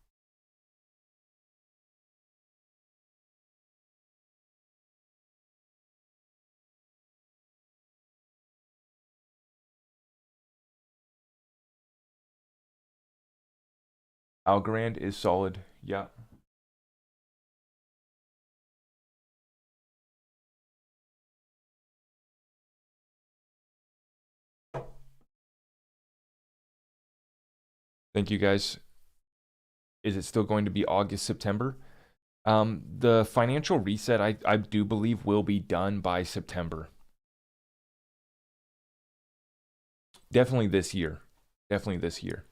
Algorand is solid. Yeah. Thank you, guys. Is it still going to be August, September? The financial reset, I do believe, will be done by September. Definitely this year. Definitely this year.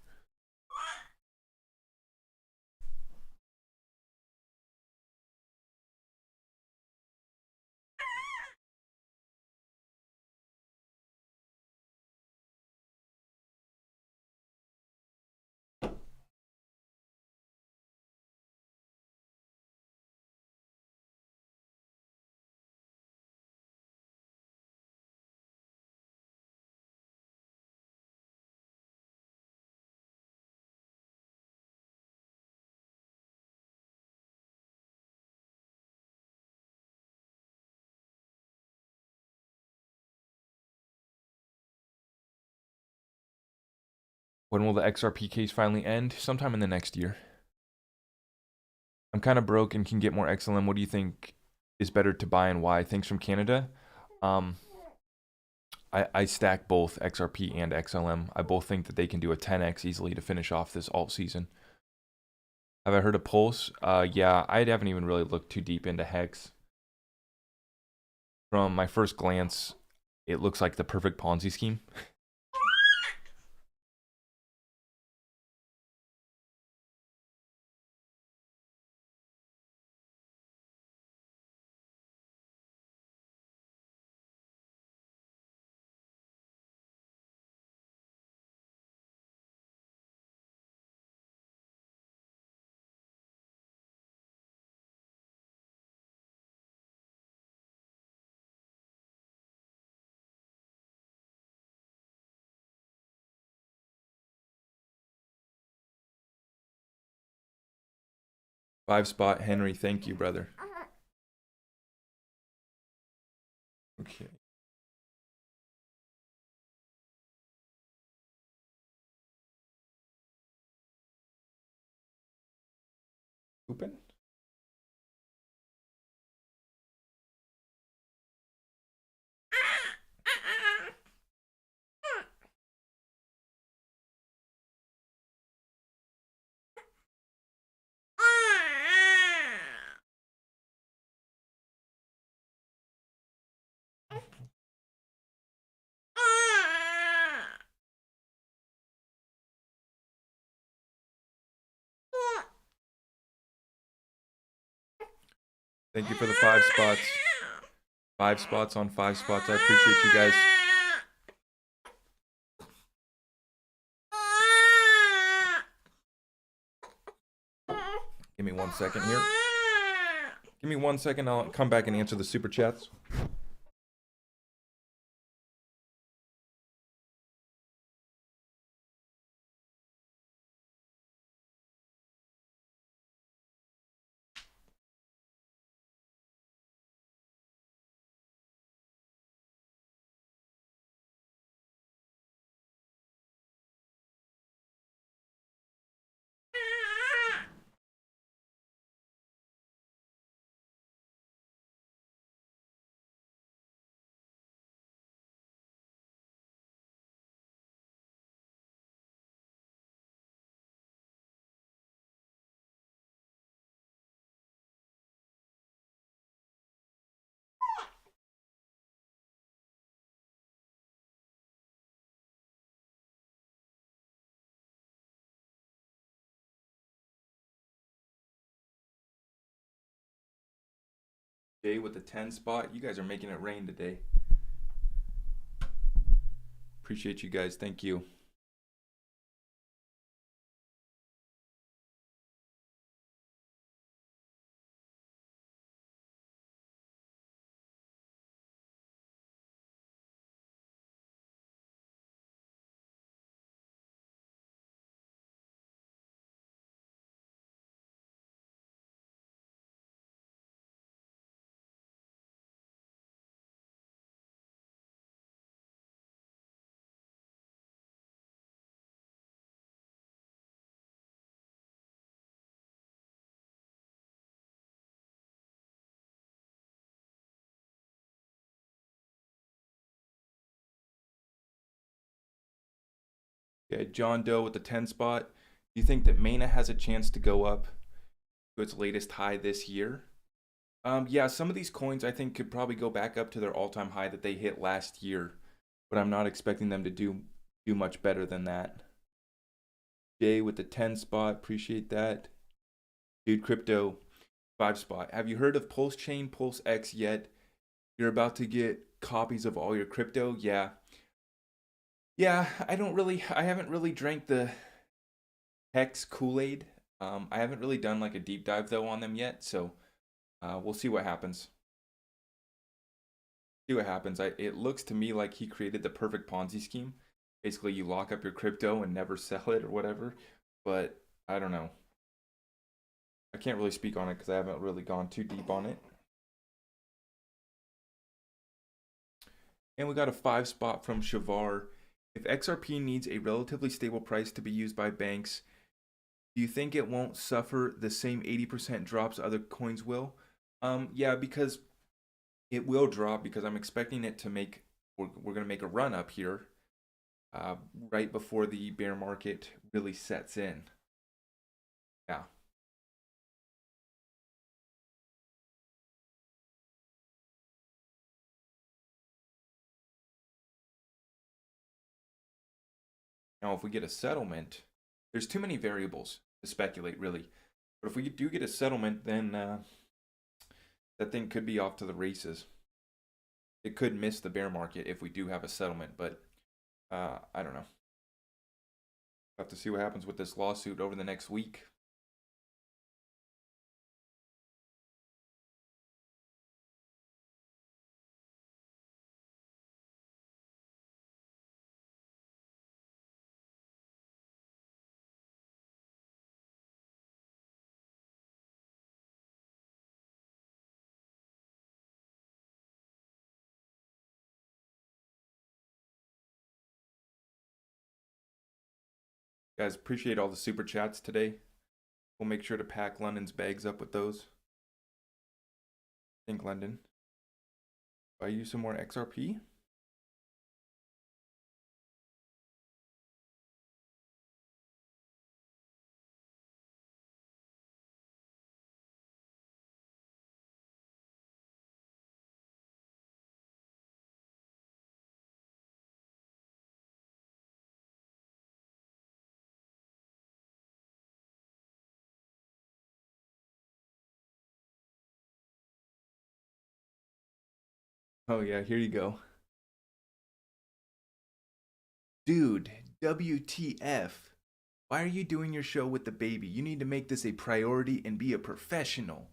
When will the XRP case finally end? Sometime in the next year. I'm kind of broke and can get more XLM. What do you think is better to buy and why? Thanks from Canada. I stack both XRP and XLM. I both think that they can do a 10x easily to finish off this alt season. Have I heard of Pulse? Yeah, I haven't even really looked too deep into Hex. From my first glance, it looks like the perfect Ponzi scheme. Five spot, Henry. Thank you, brother. Okay. Open. Thank you for the 5 spots. 5 spots on 5 spots. I appreciate you guys. Give me 1 second here. Give me 1 second. I'll come back and answer the super chats. Jay with the 10 spot. You guys are making it rain today. Appreciate you guys. Thank you. Okay, John Doe with the 10 spot. Do you think that Mana has a chance to go up to its latest high this year? Yeah, some of these coins I think could probably go back up to their all-time high that they hit last year, but I'm not expecting them to do much better than that. Jay with the 10 spot. Appreciate that. Dude, crypto 5 spot. Have you heard of Pulse Chain, Pulse X yet? You're about to get copies of all your crypto? Yeah. Yeah, I haven't really drank the Hex Kool-Aid. I haven't really done like a deep dive though on them yet, so we'll see what happens. It looks to me like he created the perfect Ponzi scheme. Basically, you lock up your crypto and never sell it or whatever, but I don't know. I can't really speak on it because I haven't really gone too deep on it. And we got a 5 spot from Shavar. If XRP needs a relatively stable price to be used by banks, do you think it won't suffer the same 80% drops other coins will? Yeah, because it will drop, because I'm expecting it to make, we're going to make a run up here right before the bear market really sets in. Yeah. Now, if we get a settlement, there's too many variables to speculate, really. But if we do get a settlement, then that thing could be off to the races. It could miss the bear market if we do have a settlement, but I don't know. Have to see what happens with this lawsuit over the next week. Guys, appreciate all the super chats today. We'll make sure to pack London's bags up with those. Think London. Buy you some more XRP? Oh yeah, here you go. Dude, WTF. Why are you doing your show with the baby? You need to make this a priority and be a professional.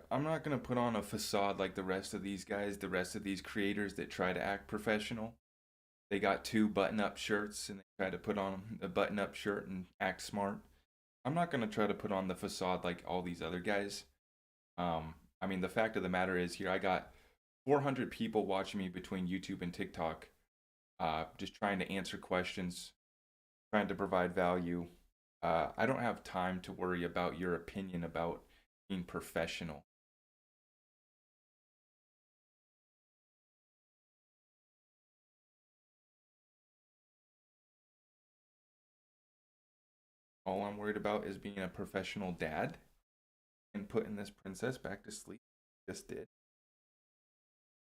I'm not going to put on a facade like the rest of these guys, the rest of these creators that try to act professional. They got 2 button-up shirts and they try to put on a button-up shirt and act smart. I'm not going to try to put on the facade like all these other guys. I mean, the fact of the matter is here, I got 400 people watching me between YouTube and TikTok, just trying to answer questions, trying to provide value. I don't have time to worry about your opinion about being professional. All I'm worried about is being a professional dad and putting this princess back to sleep. Just did.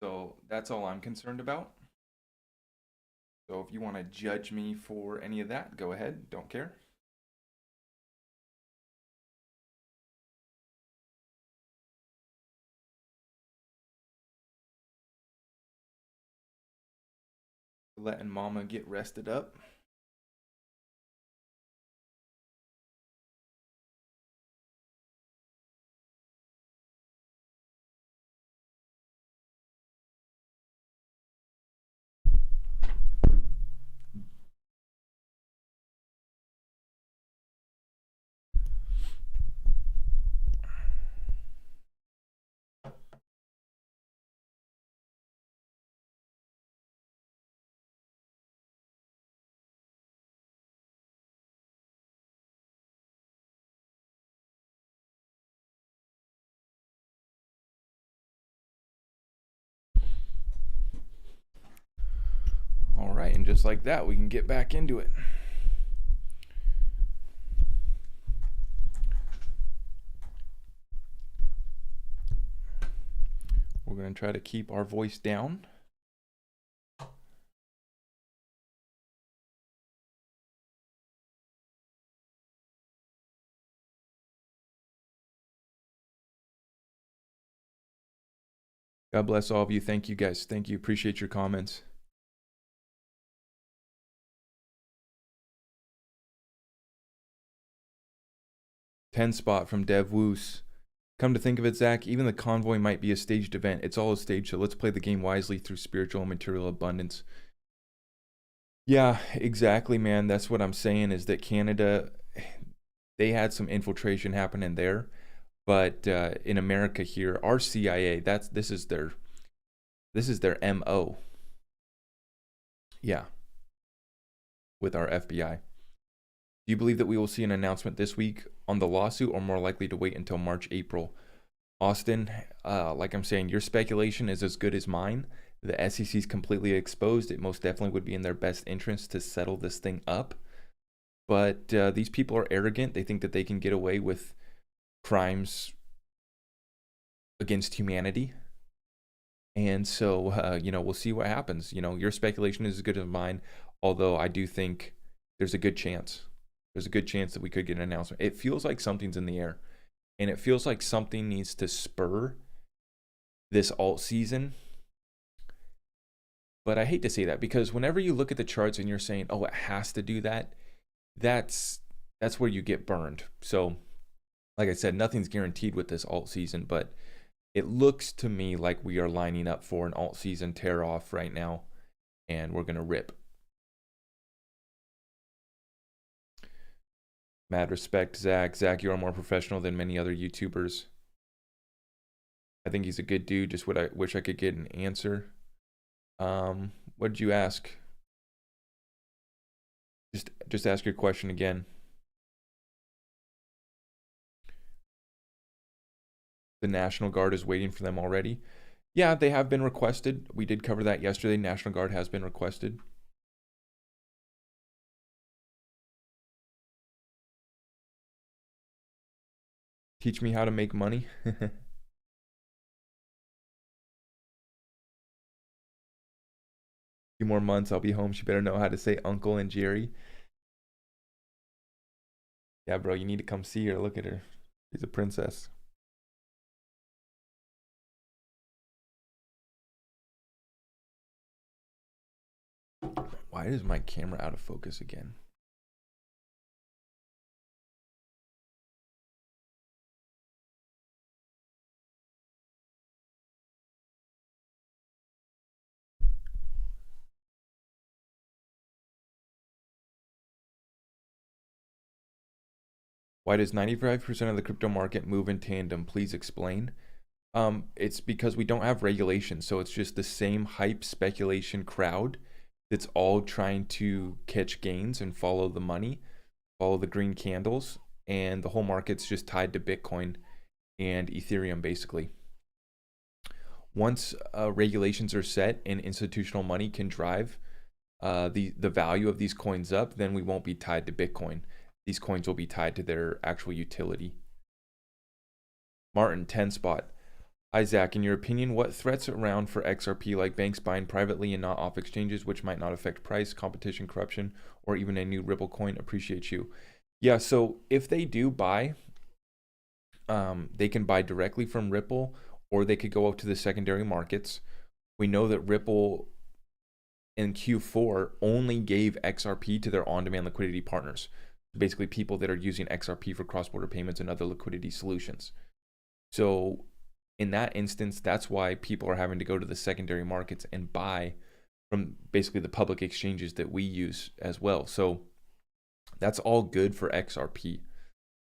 So that's all I'm concerned about. So if you want to judge me for any of that, go ahead. Don't care. Letting mama get rested up. All right, and just like that, we can get back into it. We're going to try to keep our voice down. God bless all of you. Thank you, guys. Thank you. Appreciate your comments. Ten spot from Dev Woos. Come to think of it, Zach, even the convoy might be a staged event. It's all a stage, so let's play the game wisely through spiritual and material abundance. Yeah, exactly, man. That's what I'm saying, is that Canada, they had some infiltration happening there. But in America here, our CIA, this is their MO. Yeah, with our FBI. Do you believe that we will see an announcement this week on the lawsuit, or more likely to wait until March, April? Austin, like I'm saying, your speculation is as good as mine. The SEC is completely exposed. It most definitely would be in their best interest to settle this thing up. But these people are arrogant. They think that they can get away with crimes against humanity. And so, we'll see what happens. Your speculation is as good as mine, although I do think there's a good chance. There's a good chance that we could get an announcement. It feels like something's in the air, and it feels like something needs to spur this alt season. But I hate to say that, because whenever you look at the charts and you're saying, oh, it has to do that, that's where you get burned. So, like I said, nothing's guaranteed with this alt season, but it looks to me like we are lining up for an alt season tear off right now, and we're going to rip. Mad respect, Zach. Zach, you are more professional than many other YouTubers. I think he's a good dude. Just what I wish I could get an answer. What did you ask? Just ask your question again. The National Guard is waiting for them already. Yeah, they have been requested. We did cover that yesterday. National Guard has been requested. Teach me how to make money. Few more months, I'll be home. She better know how to say uncle and Jerry. Yeah, bro, you need to come see her. Look at her. She's a princess. Why is my camera out of focus again? Why does 95% of the crypto market move in tandem? Please explain. It's because we don't have regulation. So it's just the same hype speculation crowd that's all trying to catch gains and follow the money, follow the green candles. And the whole market's just tied to Bitcoin and Ethereum, basically. Once regulations are set and institutional money can drive the value of these coins up, then we won't be tied to Bitcoin. These coins will be tied to their actual utility. Martin, 10 spot. Isaac, in your opinion, what threats around for XRP, like banks buying privately and not off exchanges, which might not affect price, competition, corruption, or even a new Ripple coin? Appreciate you. Yeah, so if they do buy, they can buy directly from Ripple, or they could go up to the secondary markets. We know that Ripple in Q4 only gave XRP to their on-demand liquidity partners. Basically people that are using XRP for cross-border payments and other liquidity solutions. So in that instance, that's why people are having to go to the secondary markets and buy from basically the public exchanges that we use as well. So that's all good for XRP.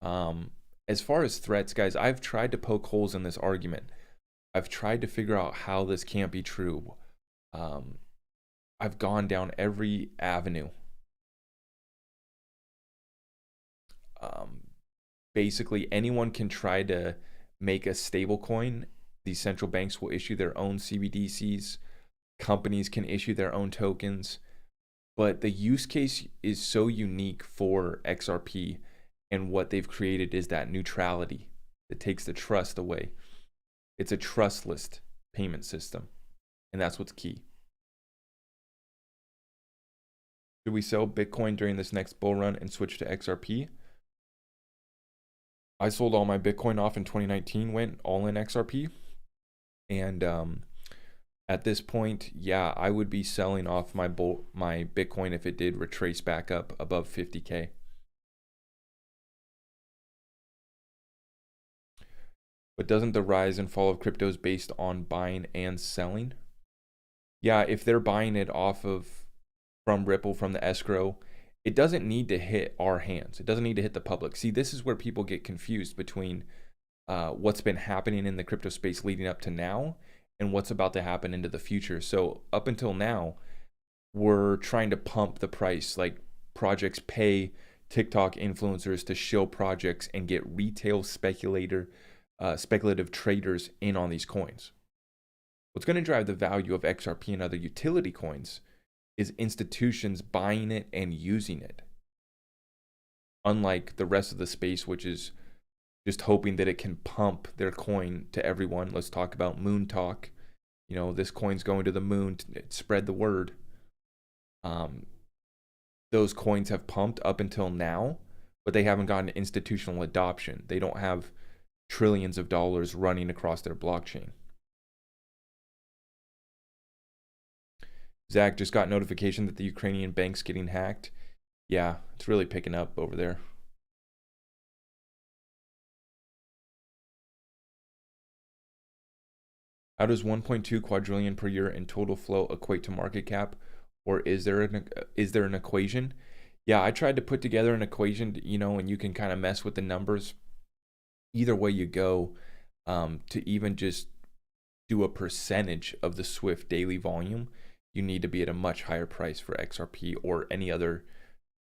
As far as threats, guys, I've tried to poke holes in this argument. I've tried to figure out how this can't be true. I've gone down every avenue. Basically, anyone can try to make a stable coin. These central banks will issue their own CBDCs. Companies can issue their own tokens. But the use case is so unique for XRP, and what they've created is that neutrality that takes the trust away. It's a trustless payment system, and that's what's key. Should we sell Bitcoin during this next bull run and switch to XRP? I sold all my Bitcoin off in 2019, went all in XRP. And at this point, yeah, I would be selling off my Bitcoin if it did retrace back up above 50K. But doesn't the rise and fall of cryptos based on buying and selling? Yeah, if they're buying it off of from Ripple, from the escrow, it doesn't need to hit our hands. It doesn't need to hit the public. See, this is where people get confused between what's been happening in the crypto space leading up to now and what's about to happen into the future. So up until now, we're trying to pump the price. Like, projects pay TikTok influencers to show projects and get retail speculative traders in on these coins. What's going to drive the value of XRP and other utility coins is institutions buying it and using it. Unlike the rest of the space, which is just hoping that it can pump their coin to everyone. Let's talk about moon talk. You know, this coin's going to the moon to spread the word. Those coins have pumped up until now, but they haven't gotten institutional adoption. They don't have trillions of dollars running across their blockchain. Zach just got notification that the Ukrainian bank's getting hacked. Yeah, it's really picking up over there. How does 1.2 quadrillion per year in total flow equate to market cap? Or is there an equation? Yeah, I tried to put together an equation, you know, and you can kind of mess with the numbers. Either way you go, to even just do a percentage of the Swift daily volume, you need to be at a much higher price for XRP or any other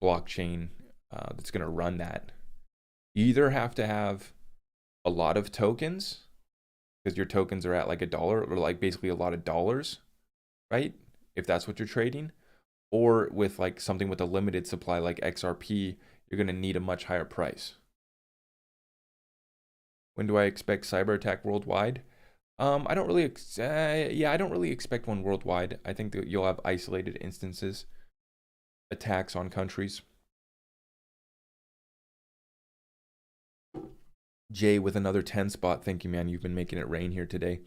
blockchain that's going to run that. You either have to have a lot of tokens, because your tokens are at like $1 or like basically a lot of dollars, right? If that's what you're trading, or with like something with a limited supply like XRP, you're going to need a much higher price. When do I expect cyber attack worldwide? I don't really, I don't really expect one worldwide. I think that you'll have isolated instances, attacks on countries. Jay with another 10 spot. Thank you, man. You've been making it rain here today.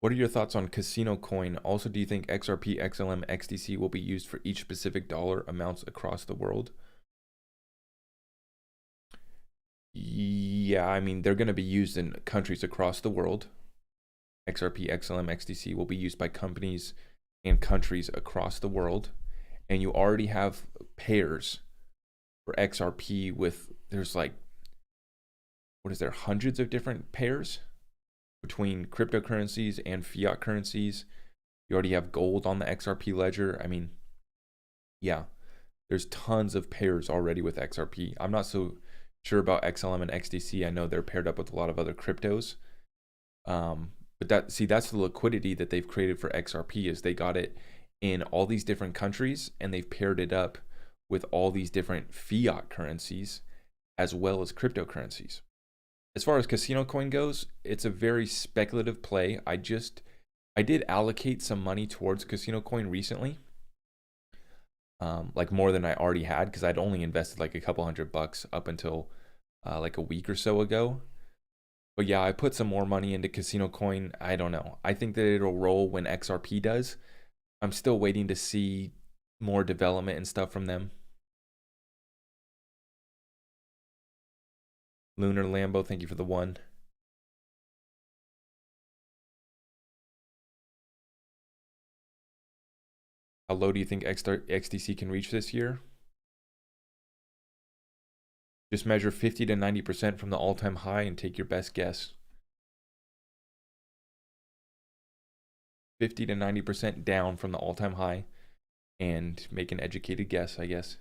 What are your thoughts on Casino Coin? Also, do you think XRP, XLM, XDC will be used for each specific dollar amounts across the world? Yeah, I mean, they're going to be used in countries across the world. XRP, XLM, XDC will be used by companies and countries across the world. And you already have pairs for XRP with, there's like, what is there, hundreds of different pairs between cryptocurrencies and fiat currencies. You already have gold on the XRP ledger. I mean, yeah, there's tons of pairs already with XRP. I'm not so sure about XLM and XDC. I know they're paired up with a lot of other cryptos. But that's the liquidity that they've created for XRP, is they got it in all these different countries and they've paired it up with all these different fiat currencies as well as cryptocurrencies. As far as Casino Coin goes, it's a very speculative play. I did allocate some money towards Casino Coin recently, like more than I already had, because I'd only invested like a couple $100 up until like a week or so ago. But yeah, I put some more money into Casino Coin. I don't know. I think that it'll roll when XRP does. I'm still waiting to see more development and stuff from them. Lunar Lambo, thank you for the 1. How low do you think XDC can reach this year? Just measure 50 to 90% from the all-time high and take your best guess. 50 to 90% down from the all-time high and make an educated guess, I guess.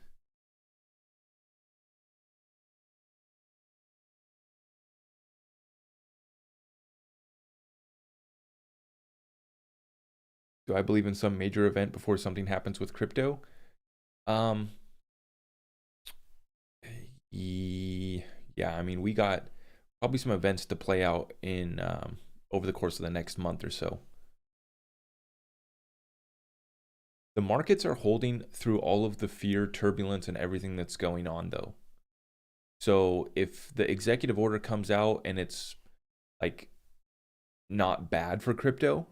Do I believe in some major event before something happens with crypto? Yeah, I mean, we got probably some events to play out in over the course of the next month or so. The markets are holding through all of the fear, turbulence, and everything that's going on, though. So if the executive order comes out and it's like not bad for crypto,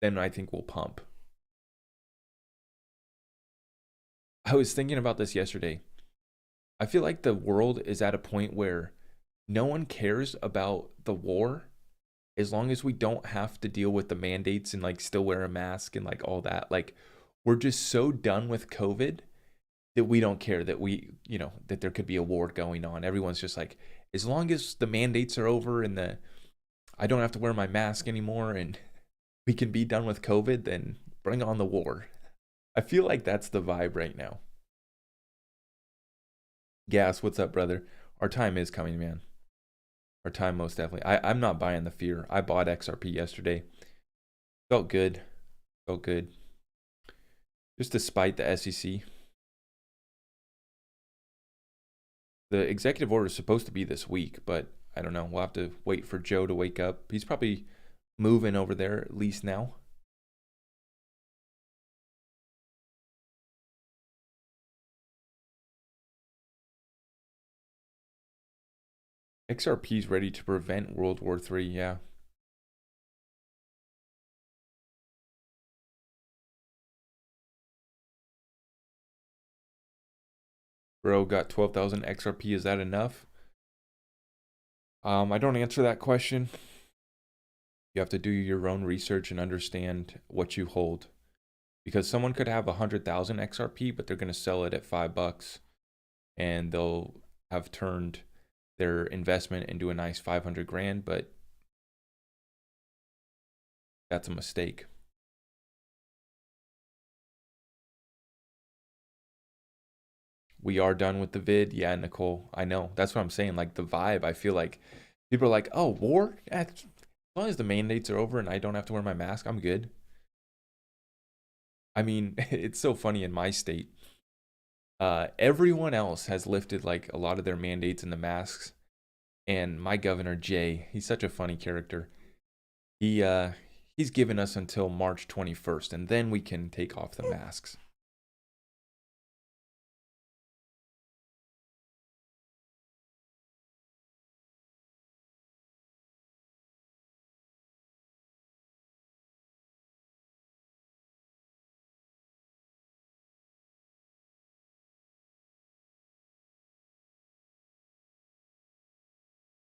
then I think we'll pump. I was thinking about this yesterday. I feel like the world is at a point where no one cares about the war as long as we don't have to deal with the mandates and like still wear a mask and like all that, like we're just so done with COVID that we don't care that that there could be a war going on. Everyone's just like, as long as the mandates are over and I don't have to wear my mask anymore and we can be done with COVID, then bring on the war. I feel like that's the vibe right now. Gas, what's up, brother? Our time is coming, man. Our time most definitely. I'm not buying the fear. I bought XRP yesterday. Felt good. Felt good. Just despite the SEC. The executive order is supposed to be this week, but I don't know. We'll have to wait for Joe to wake up. He's probably moving over there at least now. XRP's ready to prevent World War III, yeah. Bro got 12,000 XRP. Is that enough? I don't answer that question. You have to do your own research and understand what you hold. Because someone could have 100,000 XRP, but they're going to sell it at $5 and they'll have turned their investment into a nice 500 grand, but that's a mistake. We are done with the vid. Yeah, Nicole, I know. That's what I'm saying. Like the vibe, I feel like people are like, oh, war? Yeah, as long as the mandates are over and I don't have to wear my mask, I'm good. I mean, it's so funny in my state. Everyone else has lifted like a lot of their mandates and the masks. And my governor, Jay, he's such a funny character. He's given us until March 21st, and then we can take off the masks.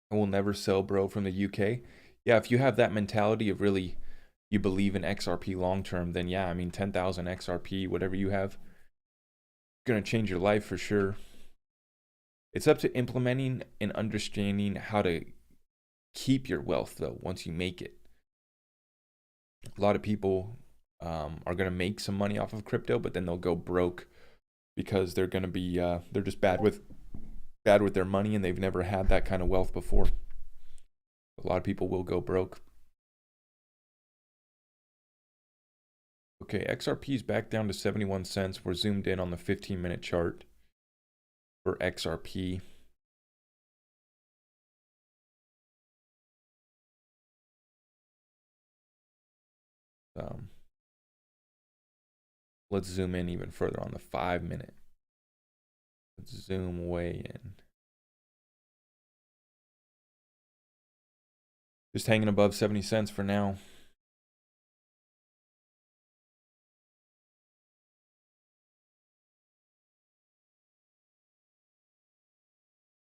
I will never sell, bro, from the UK. Yeah, if you have that mentality of really you believe in XRP long term, then yeah, I mean 10,000 XRP, whatever you have, gonna change your life for sure. It's up to implementing and understanding how to keep your wealth though once you make it. A lot of people are gonna make some money off of crypto, but then they'll go broke because they're gonna be they're just bad with their money and they've never had that kind of wealth before. A lot of people will go broke. Okay, XRP is back down to 71 cents. We're zoomed in on the 15-minute chart for XRP. Let's zoom in even further on the 5-minute. Let's zoom way in. Just hanging above 70 cents for now.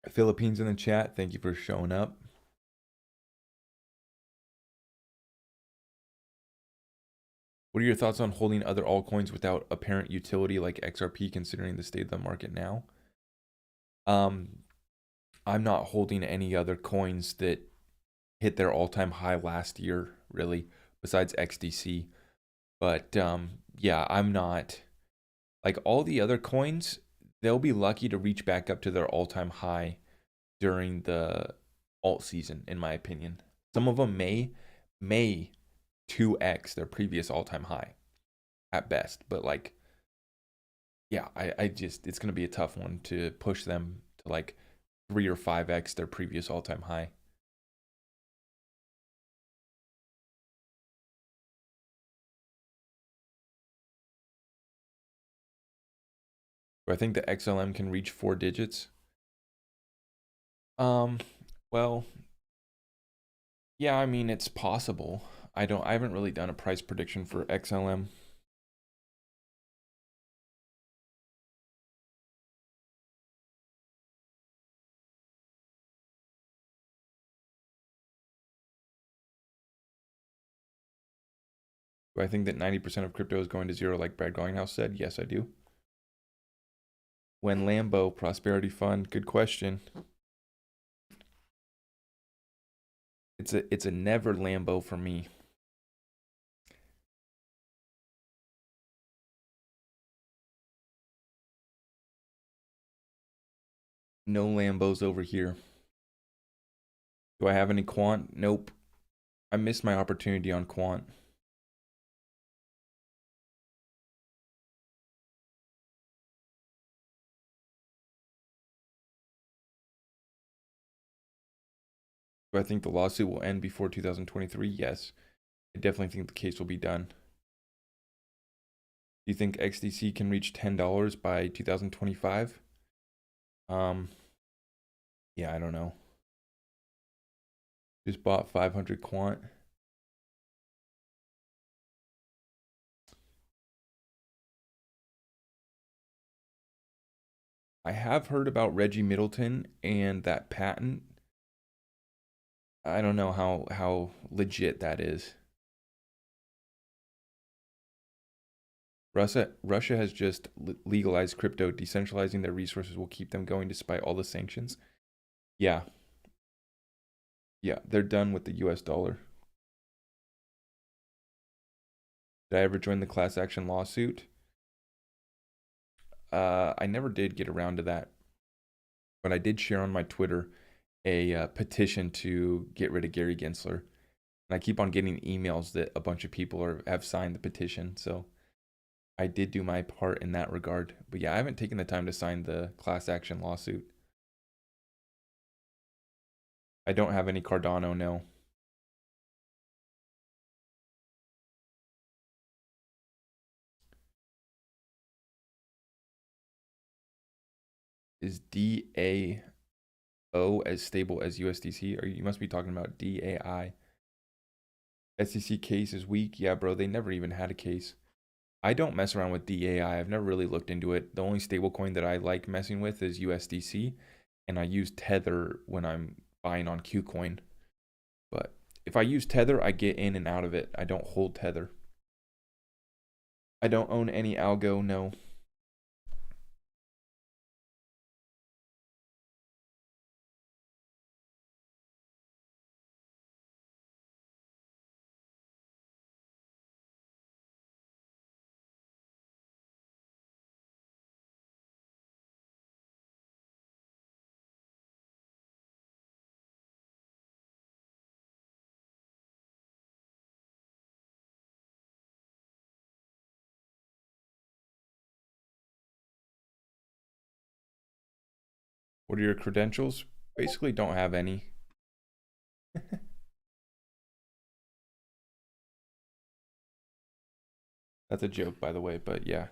Philippines in the chat, thank you for showing up. What are your thoughts on holding other altcoins without apparent utility like XRP considering the state of the market now? I'm not holding any other coins that hit their all-time high last year, really, besides XDC. But yeah, I'm not. Like all the other coins, they'll be lucky to reach back up to their all-time high during the alt season, in my opinion. Some of them may 2x their previous all-time high at best. But like, yeah, I just, it's going to be a tough one to push them to like 3 or 5x their previous all-time high. Do I think the XLM can reach 4 digits? Well, yeah, I mean, it's possible. I haven't really done a price prediction for XLM. Do I think that 90% of crypto is going to zero like Brad Garlinghouse said? Yes, I do. When Lambo, Prosperity Fund, good question. It's a never Lambo for me. No Lambos over here. Do I have any quant? Nope. I missed my opportunity on quant. Do I think the lawsuit will end before 2023? Yes. I definitely think the case will be done. Do you think XDC can reach $10 by 2025? Yeah, I don't know. Just bought 500 quant. I have heard about Reggie Middleton and that patent. I don't know how legit that is. Russia has just legalized crypto. Decentralizing their resources will keep them going despite all the sanctions. Yeah. Yeah, they're done with the US dollar. Did I ever join the class action lawsuit? I never did get around to that. But I did share on my Twitter a petition to get rid of Gary Gensler. And I keep on getting emails that a bunch of people have signed the petition. So I did do my part in that regard. But yeah, I haven't taken the time to sign the class action lawsuit. I don't have any Cardano, no. Is DAO as stable as USDC? Or you must be talking about DAI. SEC case is weak. Yeah, bro, they never even had a case. I don't mess around with DAI. I've never really looked into it. The only stablecoin that I like messing with is USDC, and I use Tether when I'm buying on KuCoin. But if I use Tether, I get in and out of it. I don't hold Tether. I don't own any algo, no. What are your credentials? Basically don't have any. That's a joke, by the way, but yeah.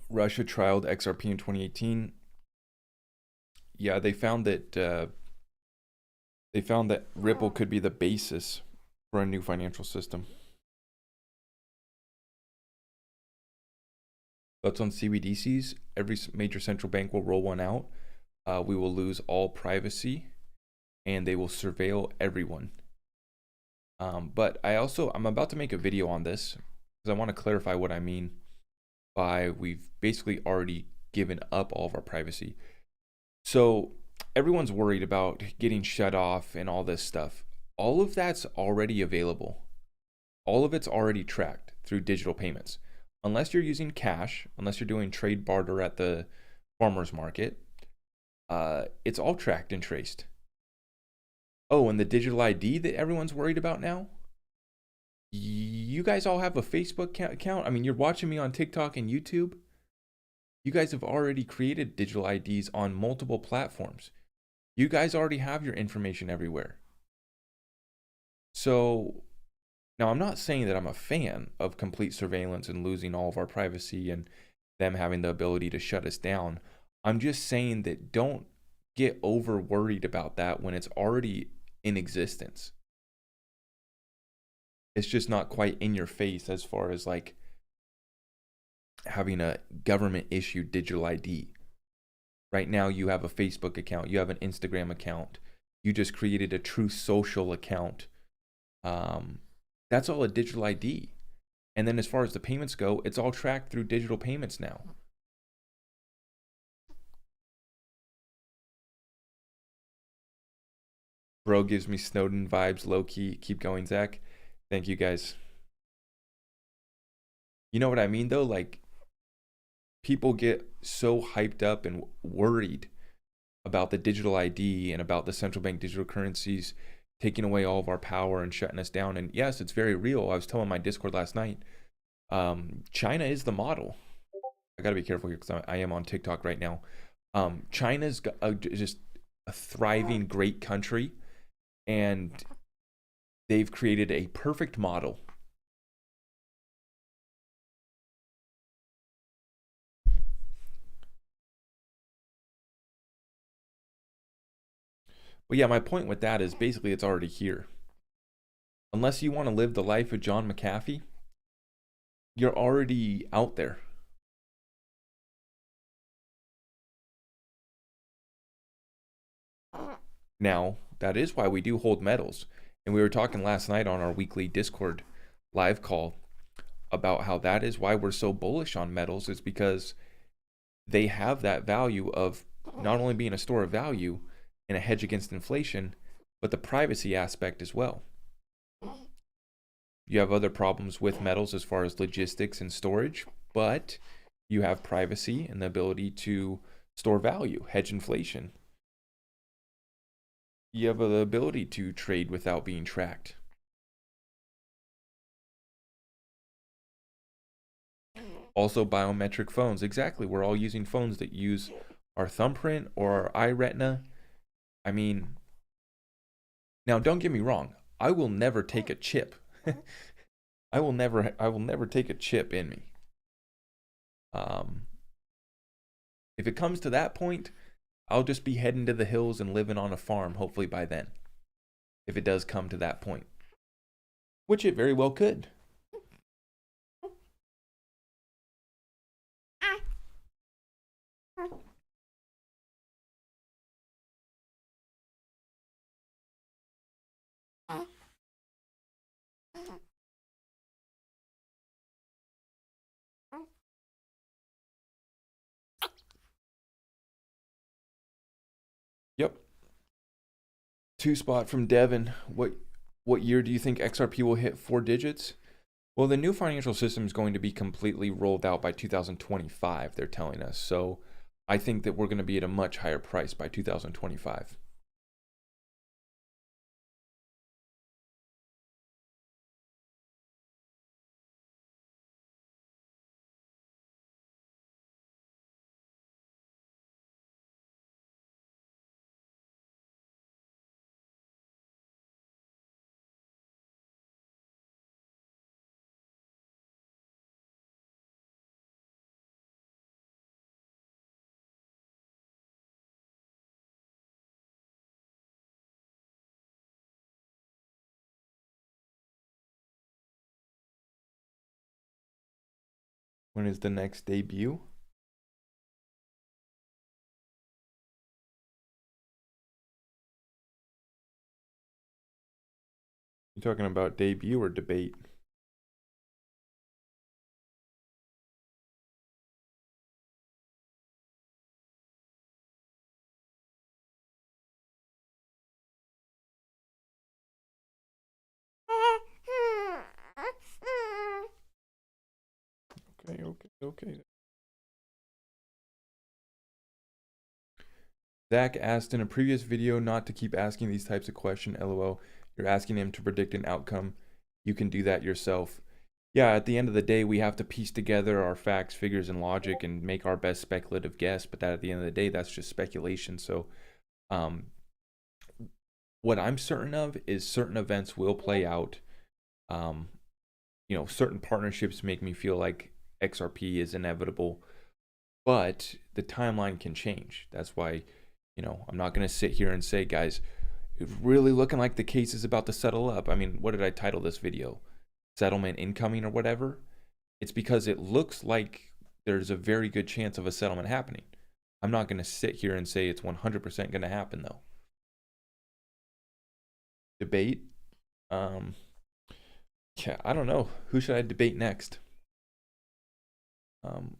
Russia trialed XRP in 2018. Yeah, they found that Ripple could be the basis for a new financial system. Thoughts on CBDCs? Every major central bank will roll one out. We will lose all privacy, and they will surveil everyone. But I'm about to make a video on this because I want to clarify what I mean by we've basically already given up all of our privacy. So everyone's worried about getting shut off and all this stuff. All of that's already available. All of it's already tracked through digital payments. Unless you're using cash, unless you're doing trade barter at the farmer's market, it's all tracked and traced. Oh, and the digital ID that everyone's worried about now? You guys all have a Facebook account? I mean, you're watching me on TikTok and YouTube. You guys have already created digital IDs on multiple platforms. You guys already have your information everywhere. So now I'm not saying that I'm a fan of complete surveillance and losing all of our privacy and them having the ability to shut us down. I'm just saying that don't get over worried about that when it's already in existence. It's just not quite in your face as far as like having a government issued digital ID. Right now, you have a Facebook account, you have an Instagram account, you just created a true social account. That's all a digital ID. And then as far as the payments go, it's all tracked through digital payments now. Bro gives me Snowden vibes, low key. Keep going, Zach. Thank you guys. You know what I mean though? Like, people get so hyped up and worried about the digital ID and about the central bank digital currencies taking away all of our power and shutting us down. And yes, it's very real. I was telling my Discord last night, China is the model. I got to be careful here because I am on TikTok right now. China's just a thriving, great country, and they've created a perfect model. But yeah, my point with that is basically it's already here. Unless you want to live the life of John McAfee, you're already out there. Now, that is why we do hold metals. And we were talking last night on our weekly Discord live call about how that is why we're so bullish on metals, is because they have that value of not only being a store of value and a hedge against inflation, but the privacy aspect as well. You have other problems with metals as far as logistics and storage, but you have privacy and the ability to store value, hedge inflation. You have the ability to trade without being tracked. Also, biometric phones. Exactly. We're all using phones that use our thumbprint or our eye retina. I mean, now don't get me wrong. I will never take a chip. I will never take a chip in me. If it comes to that point, I'll just be heading to the hills and living on a farm, hopefully by then. If it does come to that point. Which it very well could. Yep. 2 spot from Devin. What year do you think XRP will hit 4 digits? Well, the new financial system is going to be completely rolled out by 2025, they're telling us. So I think that we're going to be at a much higher price by 2025. When is the next debut? You talking about debut or debate? Okay. Zach asked in a previous video not to keep asking these types of questions, LOL. You're asking him to predict an outcome. You can do that yourself. Yeah, at the end of the day, we have to piece together our facts, figures, and logic and make our best speculative guess. But that at the end of the day, that's just speculation. So what I'm certain of is certain events will play out. Certain partnerships make me feel like XRP is inevitable, but the timeline can change. That's why, I'm not going to sit here and say, guys, it's really looking like the case is about to settle up. I mean, what did I title this video? Settlement incoming or whatever? It's because it looks like there's a very good chance of a settlement happening. I'm not going to sit here and say it's 100% going to happen though. Debate. Yeah, I don't know. Who should I debate next?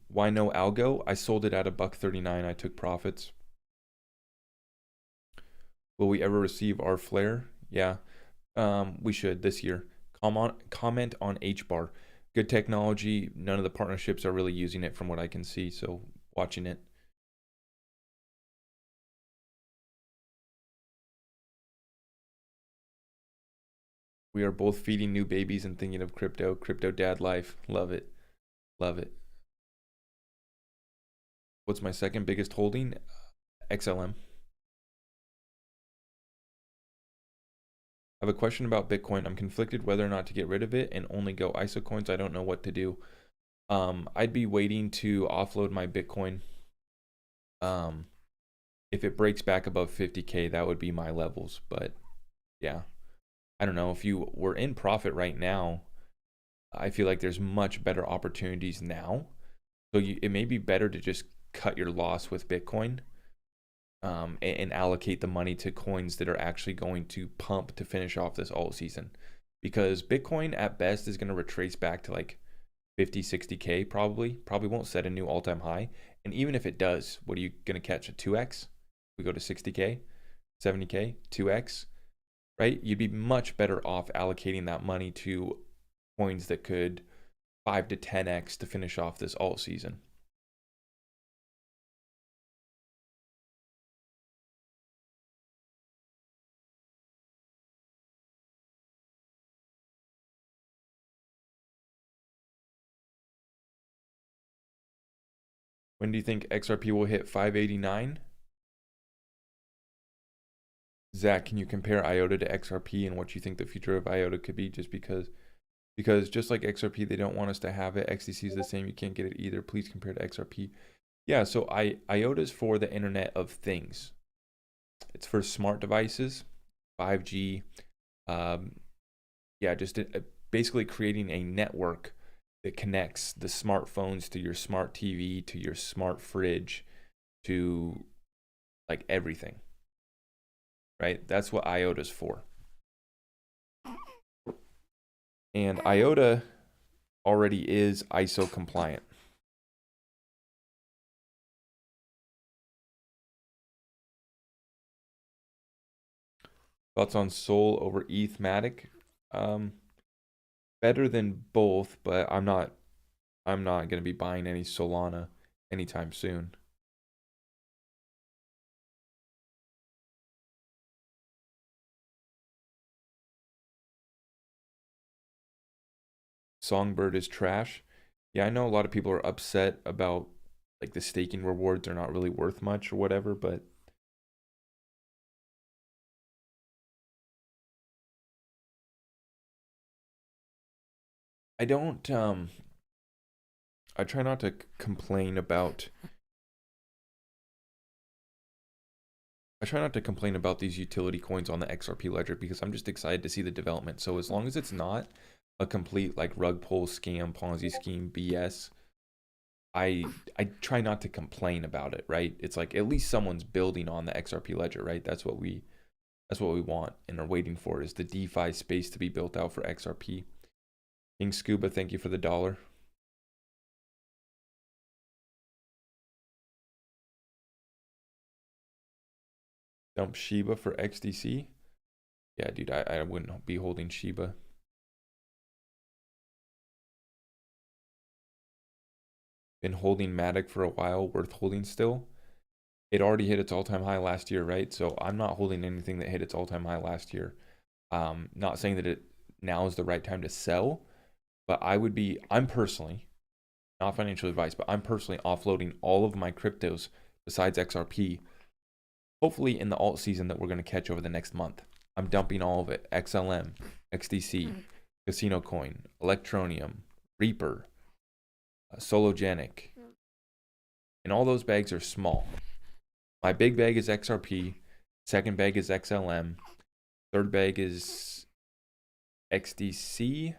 Why no algo? I sold it at $1.39. I took profits. Will we ever receive our flare? Yeah, we should this year. Comment on HBAR. Good technology. None of the partnerships are really using it from what I can see. So watching it. We are both feeding new babies and thinking of crypto. Crypto dad life. Love it. Love it. What's my second biggest holding? XLM. I have a question about Bitcoin. I'm conflicted whether or not to get rid of it and only go ISO coins. I don't know what to do. I'd be waiting to offload my Bitcoin. If it breaks back above 50K, that would be my levels. But yeah, I don't know. If you were in profit right now, I feel like there's much better opportunities now. So it may be better to just cut your loss with Bitcoin. And allocate the money to coins that are actually going to pump to finish off this alt season, because Bitcoin at best is going to retrace back to like 50, 60K probably won't set a new all-time high. And even if it does, what are you going to catch? A 2x? We go to 60K, 70K, 2x, right? You'd be much better off allocating that money to coins that could 5 to 10x to finish off this alt season. When do you think XRP will hit 589? Zach, can you compare IOTA to XRP and what you think the future of IOTA could be? Just because just like XRP, they don't want us to have it. XDC is the same. You can't get it either. Please compare to XRP. Yeah, so IOTA is for the Internet of Things. It's for smart devices, 5G. Yeah, just basically creating a network that connects the smartphones to your smart TV, to your smart fridge, to like everything. Right? That's what IOTA is for. And IOTA already is ISO compliant. Thoughts on Sol over ETH-matic? Better than both, but I'm not going to be buying any Solana anytime soon. Songbird is trash. Yeah, I know a lot of people are upset about like the staking rewards are not really worth much or whatever, but I don't I try not to complain about these utility coins on the XRP ledger because I'm just excited to see the development. So as long as it's not a complete like rug pull scam, Ponzi scheme, BS, I try not to complain about it, right? It's like at least someone's building on the XRP ledger, right? That's what we want and are waiting for, is the DeFi space to be built out for XRP. King Scuba, thank you for the $1. Dump Shiba for XDC. Yeah, dude, I wouldn't be holding Shiba. Been holding Matic for a while, worth holding still. It already hit its all-time high last year, right? So I'm not holding anything that hit its all-time high last year. Not saying that now is the right time to sell, but I'm personally, not financial advice, but I'm personally offloading all of my cryptos besides XRP, hopefully in the alt season that we're going to catch over the next month. I'm dumping all of it. XLM, XDC, Casino Coin, Electronium, Reaper, Sologenic. And all those bags are small. My big bag is XRP. Second bag is XLM. Third bag is XDC.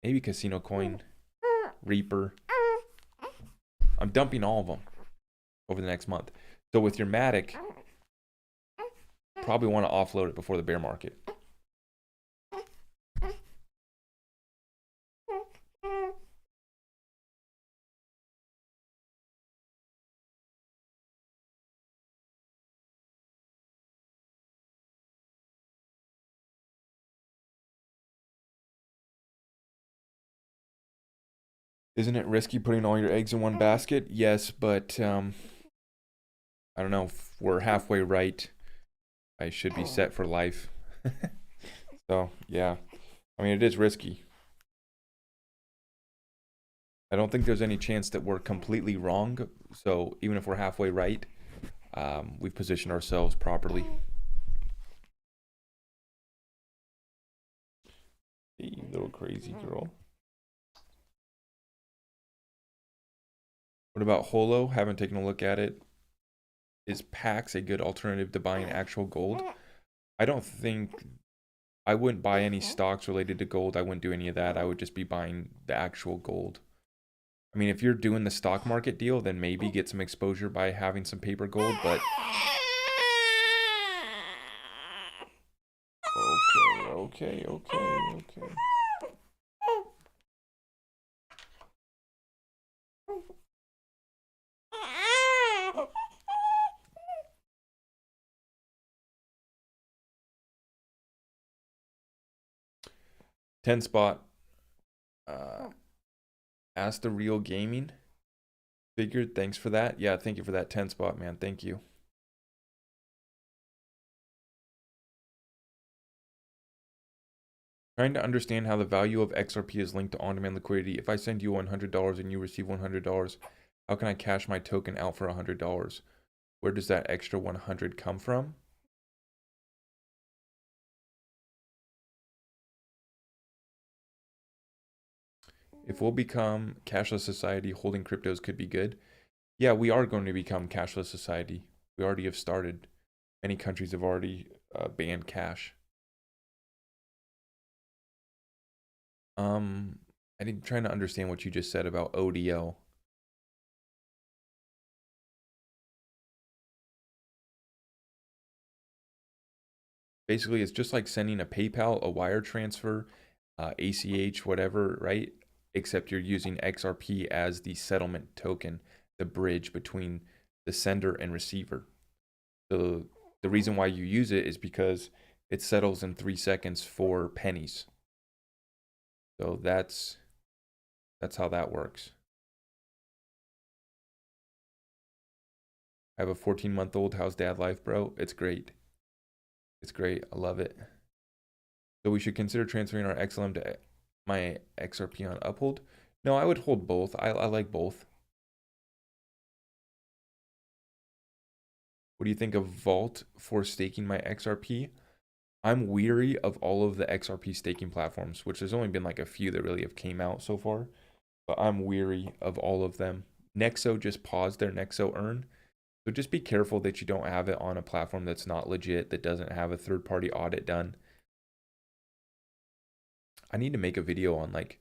Maybe Casino Coin. Reaper. I'm dumping all of them. over the next month. So with your Matic, probably want to offload it before the bear market. Isn't it risky putting all your eggs in one basket? Yes, but I don't know. If we're halfway right, I should be set for life. So, yeah. I mean, it is risky. I don't think there's any chance that we're completely wrong. So, even if we're halfway right, we've positioned ourselves properly. Hey, you little crazy girl. What about Holo? Haven't taken a look at it. Is PAX a good alternative to buying actual gold? I don't think... I wouldn't buy any stocks related to gold. I wouldn't do any of that. I would just be buying the actual gold. I mean, if you're doing the stock market deal, then maybe get some exposure by having some paper gold, but... Okay. 10 spot. Ask the Real Gaming. Figured. Thanks for that. Yeah, thank you for that 10 spot, man. Thank you. Trying to understand how the value of XRP is linked to on-demand liquidity. If I send you $100 and you receive $100, how can I cash my token out for $100? Where does that extra 100 come from? If we'll become cashless society, holding cryptos could be good. Yeah, we are going to become cashless society. We already have started. Many countries have already banned cash. I'm trying to understand what you just said about ODL. Basically, it's just like sending a PayPal, a wire transfer, ACH, whatever, right? Except you're using XRP as the settlement token, the bridge between the sender and receiver. So the reason why you use it is because it settles in 3 seconds for pennies. So that's how that works. I have a 14-month-old. How's dad life, bro? It's great. It's great. I love it. So we should consider transferring our XLM to my XRP on Uphold. No, I would hold both. I like both. What do you think of Vault for staking my XRP? I'm weary of all of the XRP staking platforms, which there's only been like a few that really have came out so far, but I'm weary of all of them. Nexo just paused their Nexo Earn. So just be careful that you don't have it on a platform that's not legit, that doesn't have a third-party audit done. I need to make a video on like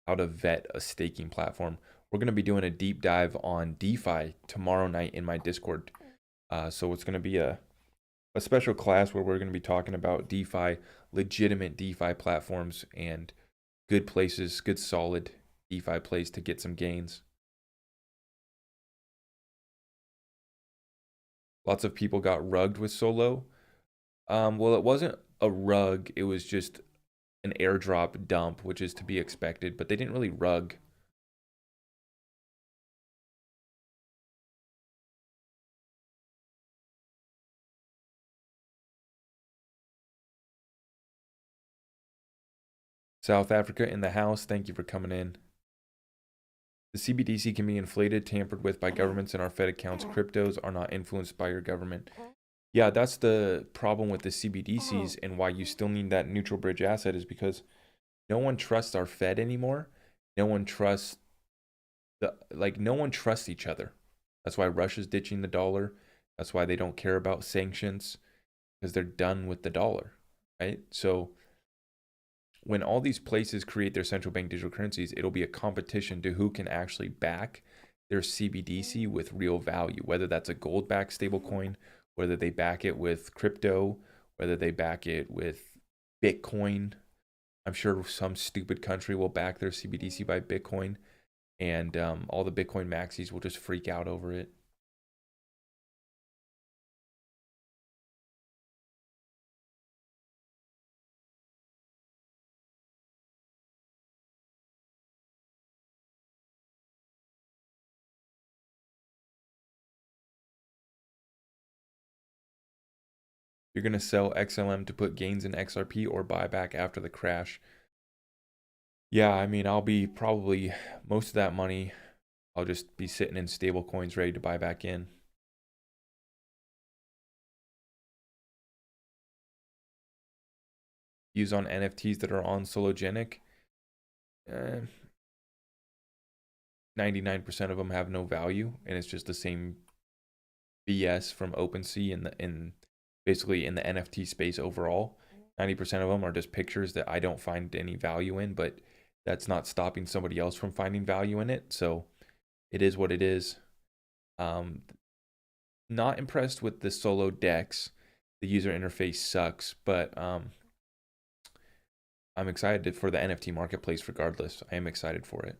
how to vet a staking platform. We're going to be doing a deep dive on DeFi tomorrow night in my Discord. So it's going to be a special class where we're going to be talking about DeFi, legitimate DeFi platforms, and good places, good solid DeFi plays to get some gains. Lots of people got rugged with Solo. Well, it wasn't a rug. It was just an airdrop dump, which is to be expected, but they didn't really rug. South Africa in the house. Thank you for coming in. The CBDC can be inflated, tampered with by governments, and our Fed accounts. Cryptos are not influenced by your government. Yeah, that's the problem with the CBDCs and why you still need that neutral bridge asset, is because no one trusts our Fed anymore. No one trusts no one trusts each other. That's why Russia's ditching the dollar. That's why they don't care about sanctions, because they're done with the dollar, right? So when all these places create their central bank digital currencies, it'll be a competition to who can actually back their CBDC with real value, whether that's a gold-backed stablecoin, whether they back it with crypto, whether they back it with Bitcoin. I'm sure some stupid country will back their CBDC by Bitcoin, and all the Bitcoin maxis will just freak out over it. You're going to sell XLM to put gains in XRP or buy back after the crash. Yeah, I mean, I'll be probably most of that money, I'll just be sitting in stable coins ready to buy back in. Use on NFTs that are on Sologenic. 99% of them have no value, and it's just the same BS from OpenSea in basically in the NFT space overall. 90% of them are just pictures that I don't find any value in, but that's not stopping somebody else from finding value in it. So it is what it is. Not impressed with the solo decks. The user interface sucks, but I'm excited for the NFT marketplace regardless. I am excited for it.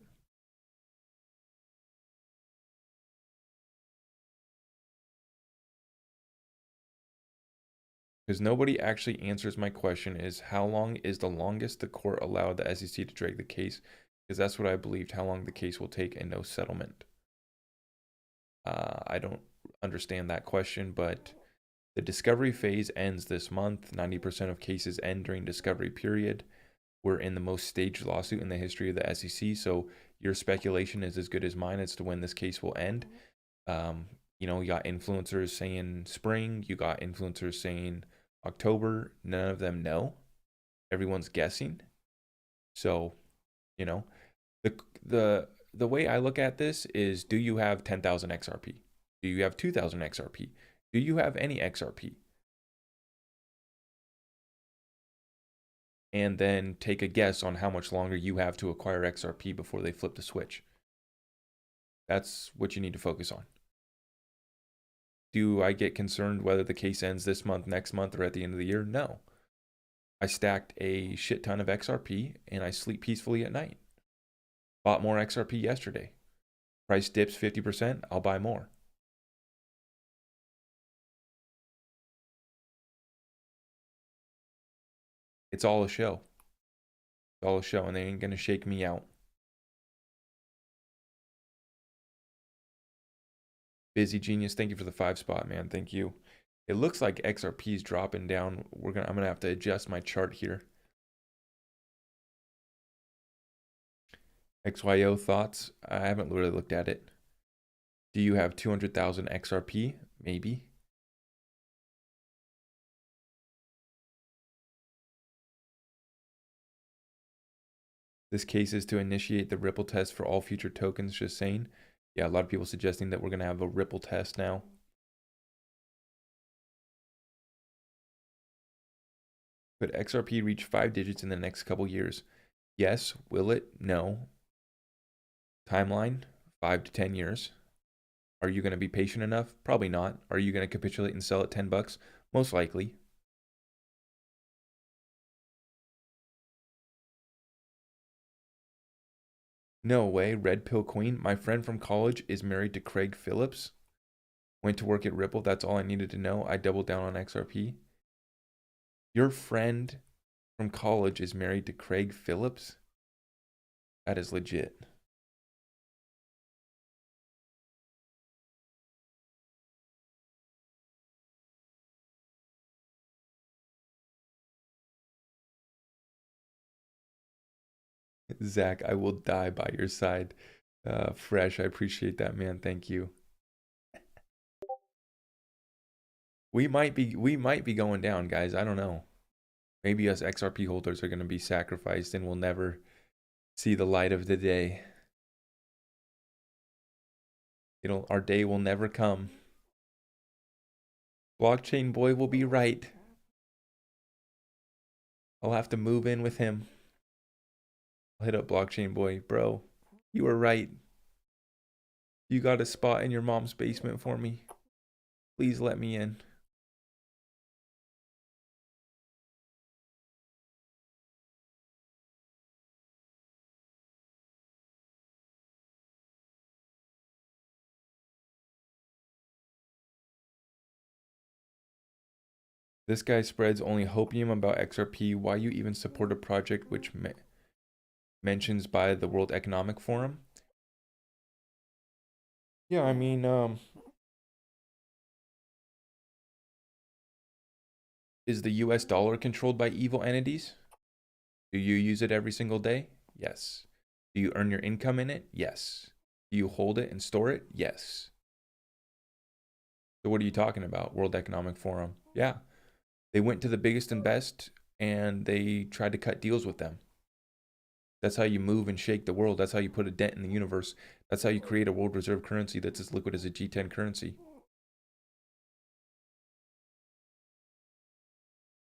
Because nobody actually answers my question is how long is the longest the court allowed the SEC to drag the case? Because that's what I believed, how long the case will take and no settlement. I don't understand that question, but the discovery phase ends this month. 90% of cases end during discovery period. We're in the most staged lawsuit in the history of the SEC, so your speculation is as good as mine as to when this case will end. You know, you got influencers saying spring, you got influencers saying October. None of them know. Everyone's guessing. So, you know, the way I look at this is, do you have 10,000 XRP? Do you have 2,000 XRP? Do you have any XRP? And then take a guess on how much longer you have to acquire XRP before they flip the switch. That's what you need to focus on. Do I get concerned whether the case ends this month, next month, or at the end of the year? No. I stacked a shit ton of XRP and I sleep peacefully at night. Bought more XRP yesterday. Price dips 50%, I'll buy more. It's all a show. It's all a show, and they ain't gonna shake me out. Busy Genius, thank you for the 5 spot, man. Thank you. It looks like XRP is dropping down. I'm gonna have to adjust my chart here. XYO thoughts? I haven't really looked at it. Do you have 200,000 XRP? Maybe. This case is to initiate the Ripple test for all future tokens, just saying. Yeah, a lot of people suggesting that we're going to have a Ripple test now. Could XRP reach 5 digits in the next couple years? Yes. Will it? No. Timeline? 5 to 10 years. Are you going to be patient enough? Probably not. Are you going to capitulate and sell at 10 bucks? Most likely. No way. Red Pill Queen. My friend from college is married to Craig Phillips. Went to work at Ripple. That's all I needed to know. I doubled down on XRP. Your friend from college is married to Craig Phillips? That is legit. Zach, I will die by your side. Fresh, I appreciate that, man. Thank you. We might be going down, guys. I don't know. Maybe us XRP holders are going to be sacrificed and we'll never see the light of the day. Our day will never come. Blockchain boy will be right. I'll have to move in with him. I'll hit up Blockchain boy, bro. You were right. You got a spot in your mom's basement for me? Please let me in. This guy spreads only hopium about XRP. Why you even support a project which mentions by the World Economic Forum? Yeah, I mean, is the US dollar controlled by evil entities? Do you use it every single day? Yes. Do you earn your income in it? Yes. Do you hold it and store it? Yes. So what are you talking about? World Economic Forum. Yeah. They went to the biggest and best and they tried to cut deals with them. That's how you move and shake the world. That's how you put a dent in the universe. That's how you create a world reserve currency that's as liquid as a G10 currency.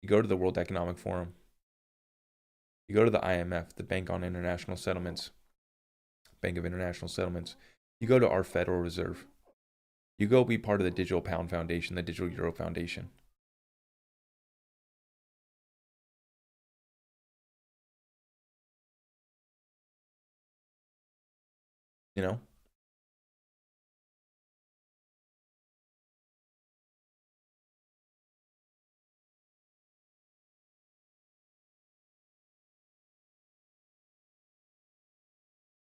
You go to the World Economic Forum. You go to the IMF, the Bank on International Settlements, Bank of International Settlements. You go to our Federal Reserve. You go be part of the Digital Pound Foundation, the Digital Euro Foundation. You know?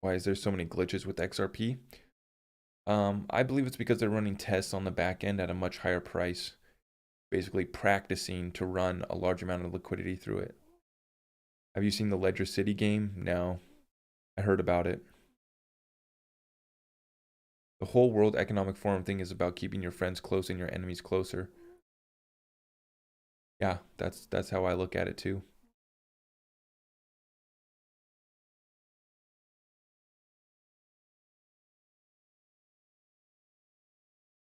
Why is there so many glitches with XRP? I believe it's because they're running tests on the back end at a much higher price, basically practicing to run a large amount of liquidity through it. Have you seen the Ledger City game? No. I heard about it. The whole World Economic Forum thing is about keeping your friends close and your enemies closer. Yeah, that's how I look at it too.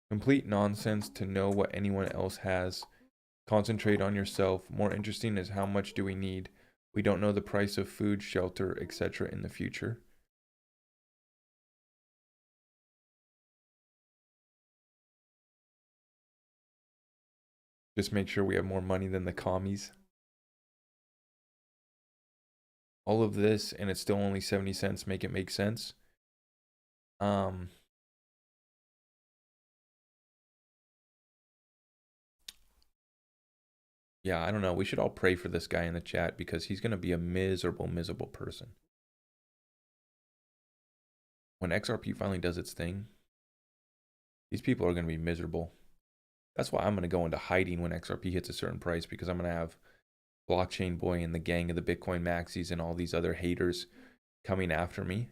Complete nonsense to know what anyone else has. Concentrate on yourself. More interesting is how much do we need? We don't know the price of food, shelter, etc. in the future. Just make sure we have more money than the commies. All of this, and it's still only 70 cents, make it make sense. Yeah, I don't know. We should all pray for this guy in the chat because he's going to be a miserable, miserable person. When XRP finally does its thing, these people are going to be miserable. That's why I'm going to go into hiding when XRP hits a certain price, because I'm going to have Blockchain Boy and the gang of the Bitcoin maxis and all these other haters coming after me.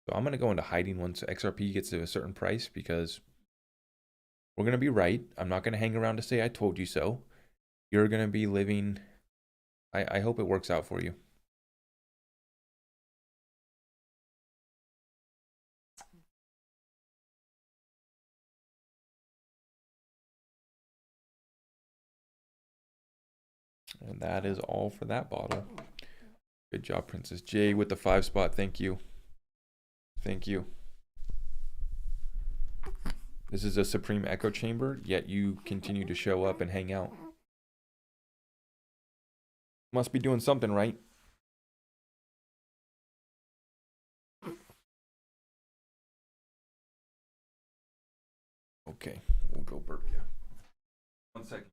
So I'm going to go into hiding once XRP gets to a certain price, because we're going to be right. I'm not going to hang around to say I told you so. You're going to be living. I hope it works out for you. And that is all for that bottle. Good job, Princess J, with the 5 spot. Thank you. Thank you. This is a supreme echo chamber, yet you continue to show up and hang out. Must be doing something right. Okay, we'll go burp you. 1 second.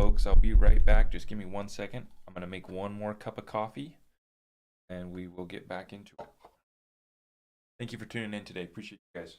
folks. I'll be right back. Just give me 1 second. I'm going to make one more cup of coffee and we will get back into it. Thank you for tuning in today. Appreciate you guys.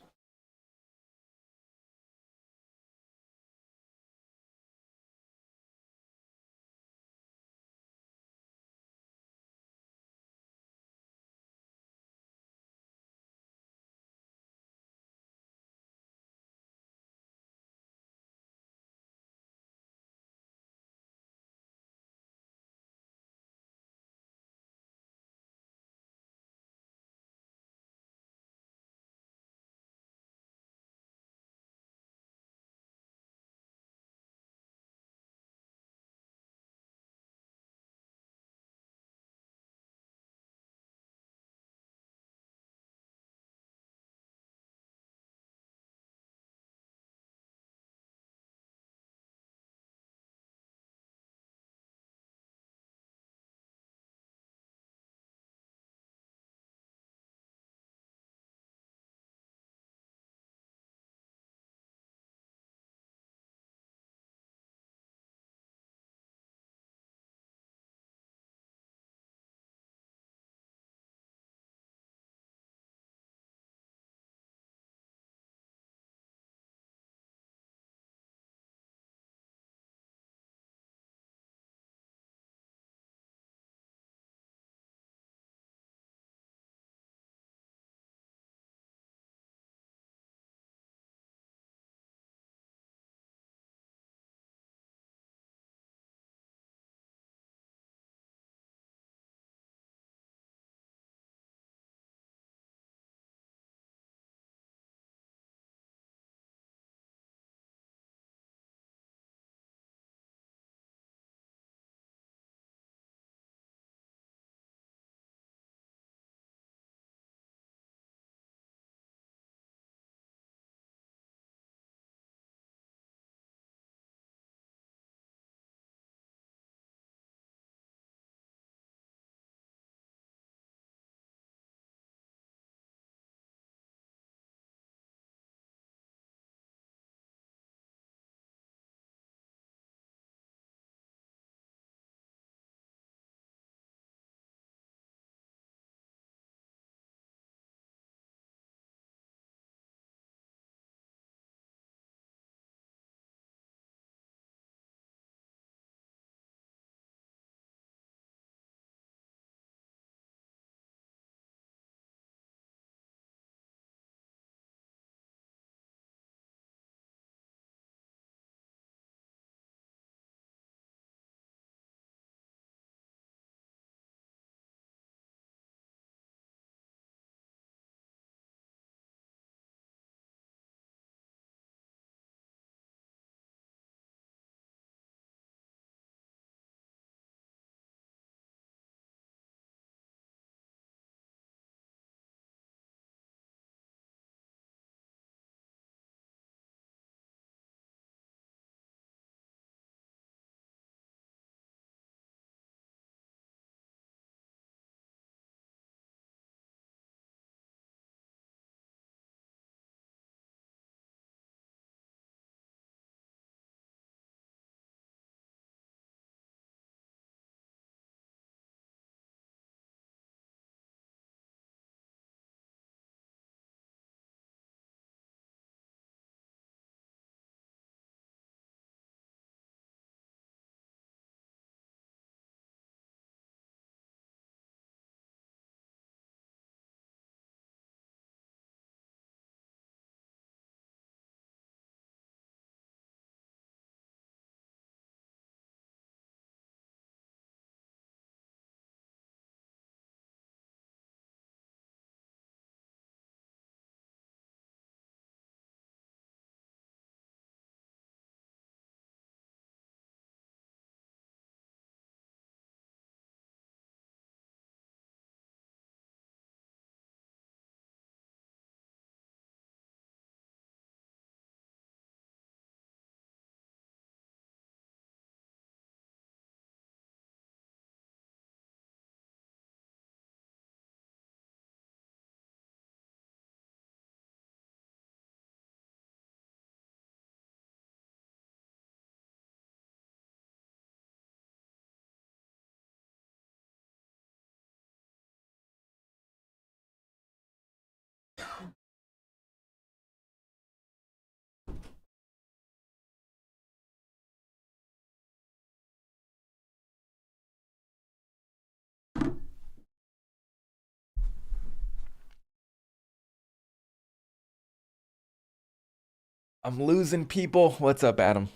I'm losing people. What's up, Adam?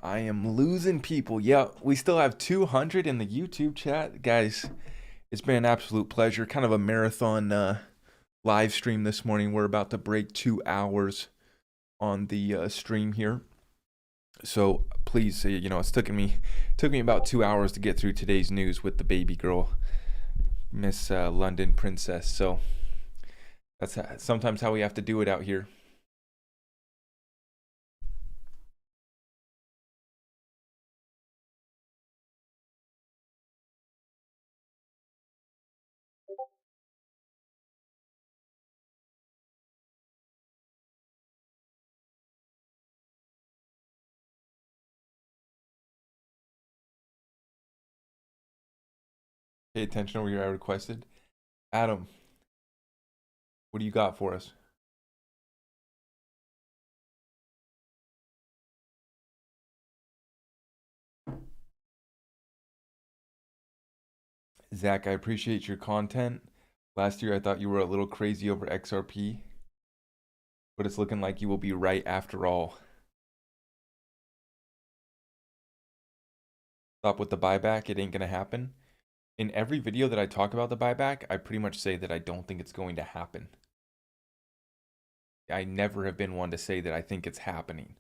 I am losing people. Yeah, we still have 200 in the YouTube chat. Guys, it's been an absolute pleasure. Kind of a marathon live stream this morning. We're about to break 2 hours on the stream here. So please, it's took me about 2 hours to get through today's news with the baby girl, Miss London Princess. So that's sometimes how we have to do it out here. Pay attention over here. I requested. Adam, what do you got for us? Zach, I appreciate your content. Last year I thought you were a little crazy over XRP, but it's looking like you will be right after all. Stop with the buyback. It ain't going to happen. In every video that I talk about the buyback, I pretty much say that I don't think it's going to happen. I never have been one to say that I think it's happening.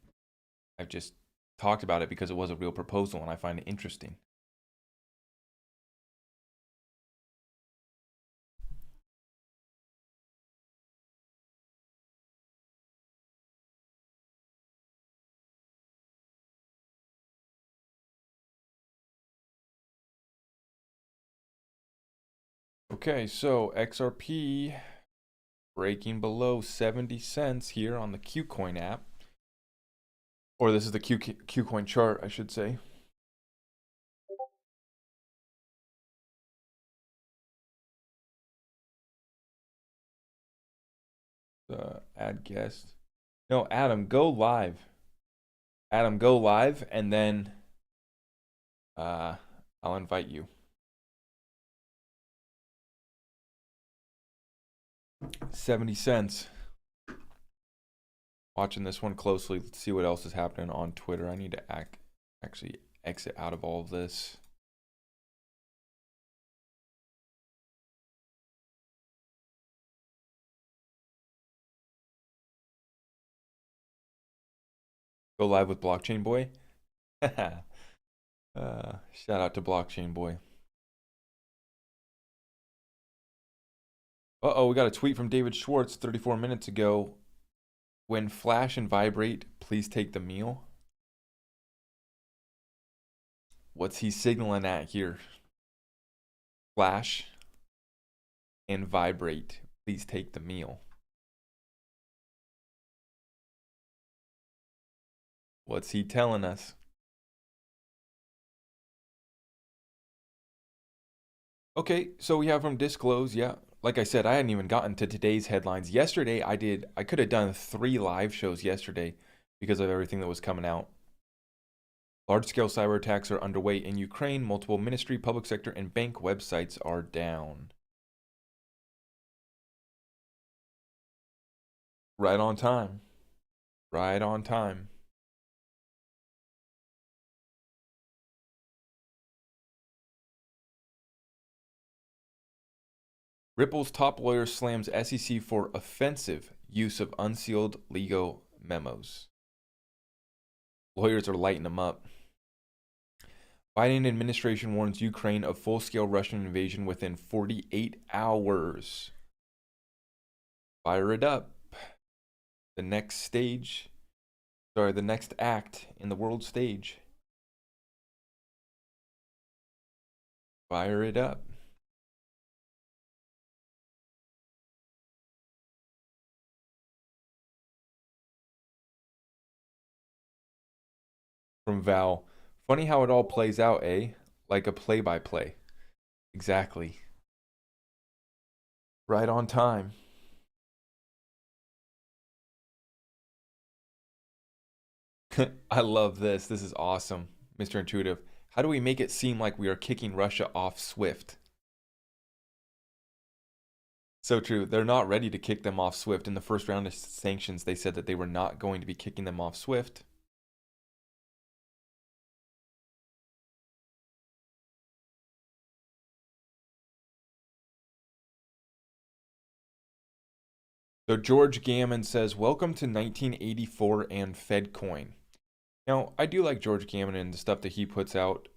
I've just talked about it because it was a real proposal and I find it interesting. Okay, so XRP breaking below 70 cents here on the Qcoin app. Or this is the Qcoin chart, I should say. Add guest. No, Adam, go live. Adam, go live, and then I'll invite you. 70 cents. Watching this one closely. Let's see what else is happening on Twitter. I need to actually exit out of all of this. Go live with Blockchain Boy. Shout out to Blockchain Boy. Uh-oh, we got a tweet from David Schwartz 34 minutes ago. When flash and vibrate, please take the meal. What's he signaling at here? Flash and vibrate, please take the meal. What's he telling us? Okay, so we have from Disclose, yeah. Like I said, I hadn't even gotten to today's headlines. Yesterday, I could have done 3 live shows yesterday because of everything that was coming out. Large-scale cyber attacks are underway in Ukraine. Multiple ministry, public sector, and bank websites are down. Right on time. Right on time. Ripple's top lawyer slams SEC for offensive use of unsealed legal memos. Lawyers are lighting them up. Biden administration warns Ukraine of full-scale Russian invasion within 48 hours. Fire it up. The next act in the world stage. Fire it up. From Val. Funny how it all plays out, eh? Like a play-by-play. Exactly. Right on time. I love this. This is awesome, Mr. Intuitive. How do we make it seem like we are kicking Russia off SWIFT? So true. They're not ready to kick them off Swift. In the first round of sanctions, they said that they were not going to be kicking them off Swift. So George Gammon says, welcome to 1984 and FedCoin. Now, I do like George Gammon and the stuff that he puts out.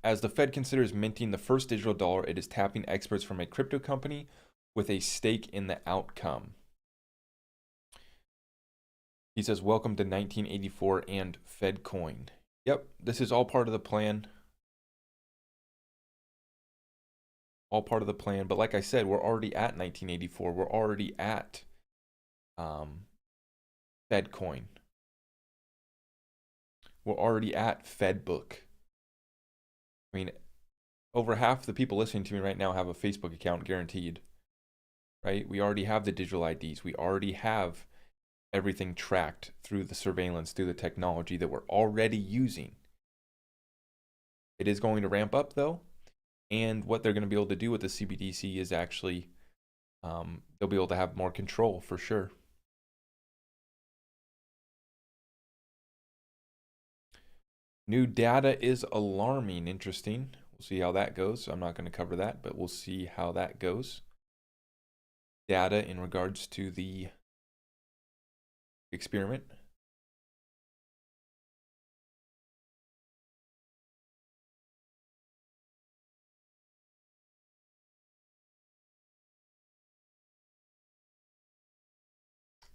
As the Fed considers minting the first digital dollar, it is tapping experts from a crypto company with a stake in the outcome. He says, welcome to 1984 and FedCoin. Yep, this is all part of the plan. All part of the plan. But like I said, we're already at 1984. We're already at FedCoin. We're already at FedBook. I mean, over half the people listening to me right now have a Facebook account guaranteed, right? We already have the digital IDs. We already have everything tracked through the surveillance, through the technology that we're already using. It is going to ramp up though. And what they're going to be able to do with the CBDC is actually, they'll be able to have more control for sure. New data is alarming. Interesting. We'll see how that goes. I'm not going to cover that, but we'll see how that goes. Data in regards to the experiment.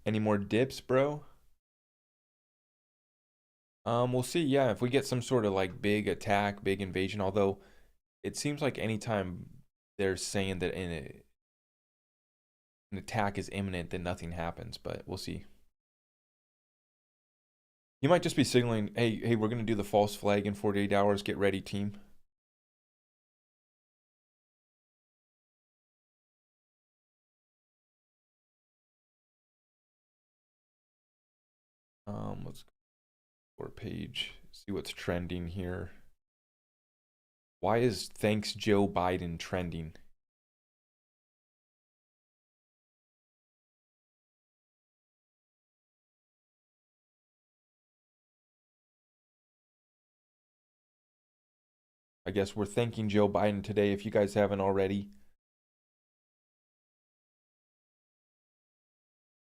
Any more dips, bro? We'll see. Yeah, if we get some sort of like big attack, big invasion, although it seems like anytime they're saying that an attack is imminent, then nothing happens, but we'll see. You might just be signaling, hey, we're going to do the false flag in 48 hours. Get ready, team. Let's go to our page, see what's trending here. Why is thanks Joe Biden trending? I guess we're thanking Joe Biden today. If you guys haven't already,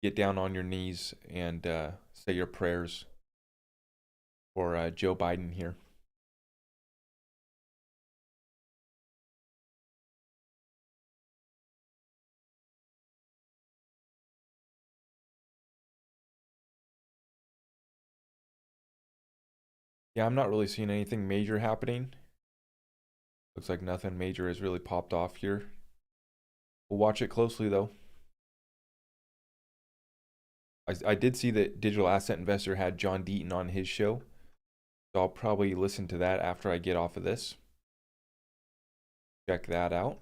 get down on your knees and say your prayers for Joe Biden here. Yeah, I'm not really seeing anything major happening. Looks like nothing major has really popped off here. We'll watch it closely though. I did see that Digital Asset Investor had John Deaton on his show. So I'll probably listen to that after I get off of this. Check that out.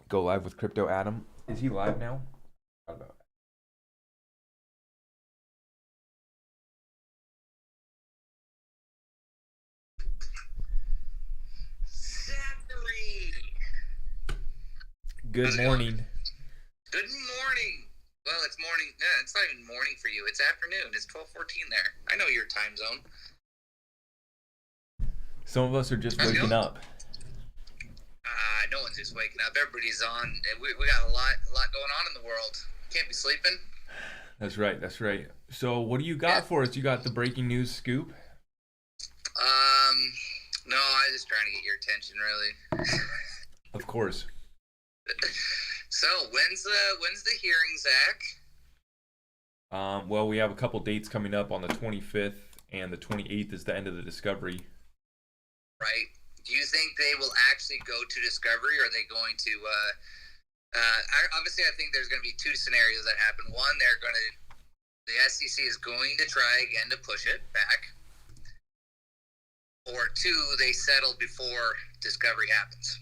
Go live with Crypto Adam. Is he live now? I don't know. Good morning. Good morning. Well, it's morning. It's not even morning for you. It's afternoon. It's 12:14 there. I know your time zone. Some of us are just waking up. No one's just waking up. Everybody's on. We got a lot going on in the world. Can't be sleeping. That's right. That's right. So what do you got for us? You got the breaking news scoop? No, I was just trying to get your attention, really. Of course. So when's the hearing, Zach? Well, we have a couple dates coming up on the 25th, and the 28th is the end of the discovery. Right. Do you think they will actually go to discovery, or are they going to? Obviously, I think there's going to be two scenarios that happen. One, the SEC is going to try again to push it back, or two, they settle before discovery happens.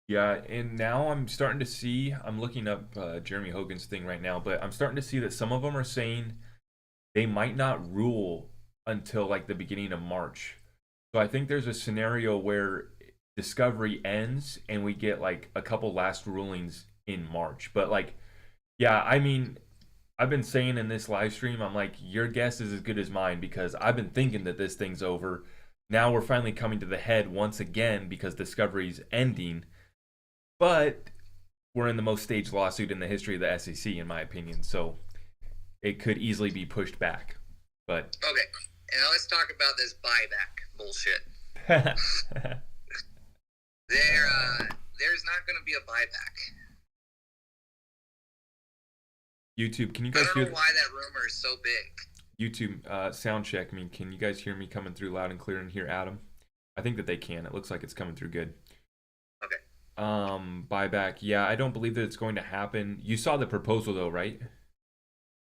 Yeah, and now I'm starting to see, I'm looking up Jeremy Hogan's thing right now, but I'm starting to see that some of them are saying they might not rule until like the beginning of March. So I think there's a scenario where discovery ends and we get like a couple last rulings in March. But like, yeah, I mean, I've been saying in this live stream, I'm like, your guess is as good as mine because I've been thinking that this thing's over. Now we're finally coming to the head once again because discovery's ending. But we're in the most staged lawsuit in the history of the SEC, in my opinion. So it could easily be pushed back. But Okay, and now let's talk about this buyback bullshit. There's not going to be a buyback. YouTube, can you I guys don't hear? know why that rumor is so big. YouTube, sound check. I mean, can you guys hear me coming through loud and clear and hear Adam? I think that they can. It looks like it's coming through good. Okay. Buyback. Yeah, I don't believe that it's going to happen. You saw the proposal though, right?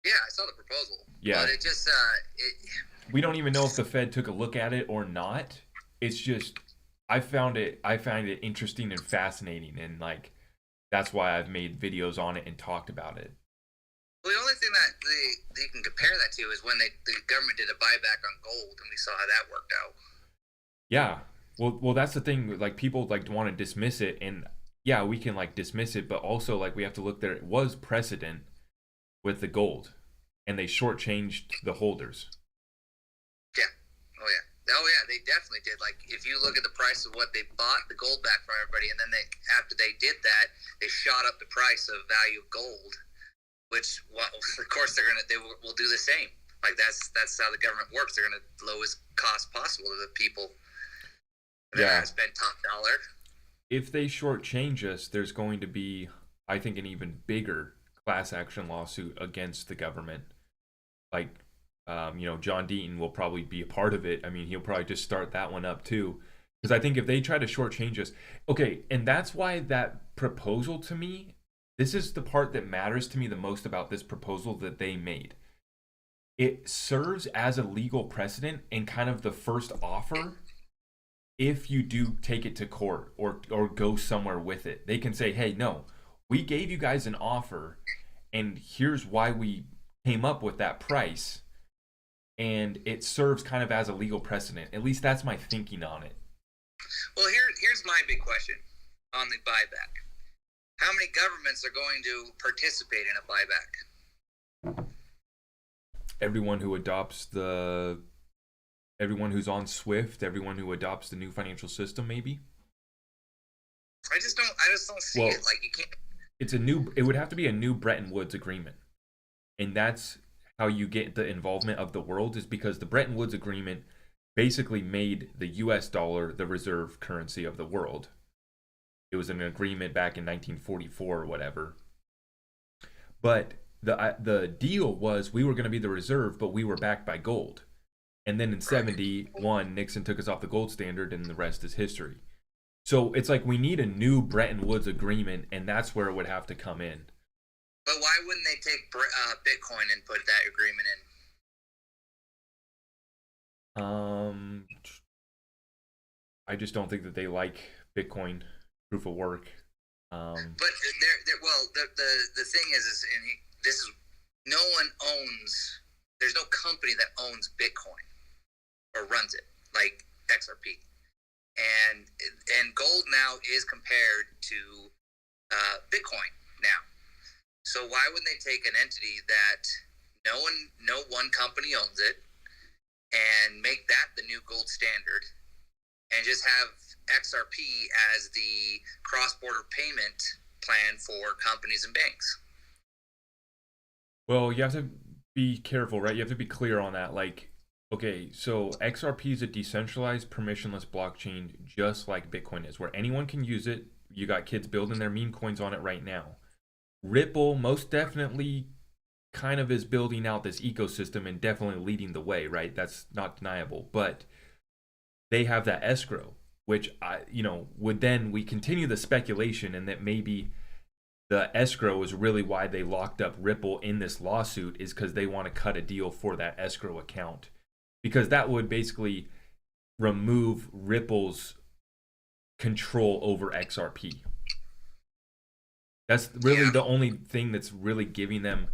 Yeah, I saw the proposal. Yeah. But it just We don't even know if the Fed took a look at it or not. It's just I find it interesting and fascinating, and like that's why I've made videos on it and talked about it. Well, the only thing that they can compare that to is when the government did a buyback on gold, and we saw how that worked out. Yeah. Well, that's the thing. Like people like want to dismiss it, and yeah, we can like dismiss it, but also like we have to look there. It was precedent with the gold, and they shortchanged the holders. Yeah. Oh yeah, they definitely did. Like if you look at the price of what they bought the gold back from everybody, and then after they did that, they shot up the price of value of gold, which well, of course they will do the same. Like that's how the government works. They're gonna lowest cost possible to the people. Yeah. Spend top dollar. If they shortchange us, there's going to be, I think, an even bigger class action lawsuit against the government. Like, John Deaton will probably be a part of it. I mean, he'll probably just start that one up too. Because I think if they try to shortchange us, okay, and that's why that proposal to me, this is the part that matters to me the most about this proposal that they made. It serves as a legal precedent and kind of the first offer if you do take it to court or go somewhere with it. They can say, hey, no, we gave you guys an offer and here's why we came up with that price, and it serves kind of as a legal precedent. At least that's my thinking on it. Well, here's my big question on the buyback. How many governments are going to participate in a buyback? Everyone who's on Swift, everyone who adopts the new financial system, maybe. I just don't see it. Like you can't. It would have to be a new Bretton Woods agreement, and that's how you get the involvement of the world, is because the Bretton Woods agreement basically made the U.S. dollar the reserve currency of the world. It was an agreement back in 1944 or whatever. But the deal was we were going to be the reserve, but we were backed by gold. And then in 71, Nixon took us off the gold standard, and the rest is history. So it's like we need a new Bretton Woods agreement, and that's where it would have to come in. But why wouldn't they take Bitcoin and put that agreement in? I just don't think that they like Bitcoin proof of work. But the thing is this is no one owns. There's no company that owns Bitcoin or runs it like XRP, and gold now is compared to Bitcoin now. So why wouldn't they take an entity that no one company owns it, and make that the new gold standard, and just have XRP as the cross-border payment plan for companies and banks? Well, you have to be careful, right? You have to be clear on that. Like, okay, so XRP is a decentralized, permissionless blockchain, just like Bitcoin is, where anyone can use it. You got kids building their meme coins on it right now. Ripple most definitely kind of is building out this ecosystem and definitely leading the way, right? That's not deniable. But they have that escrow, which we continue the speculation, and that maybe the escrow is really why they locked up Ripple in this lawsuit, is because they want to cut a deal for that escrow account, because that would basically remove Ripple's control over XRP. That's really Yeah, the only thing that's really giving them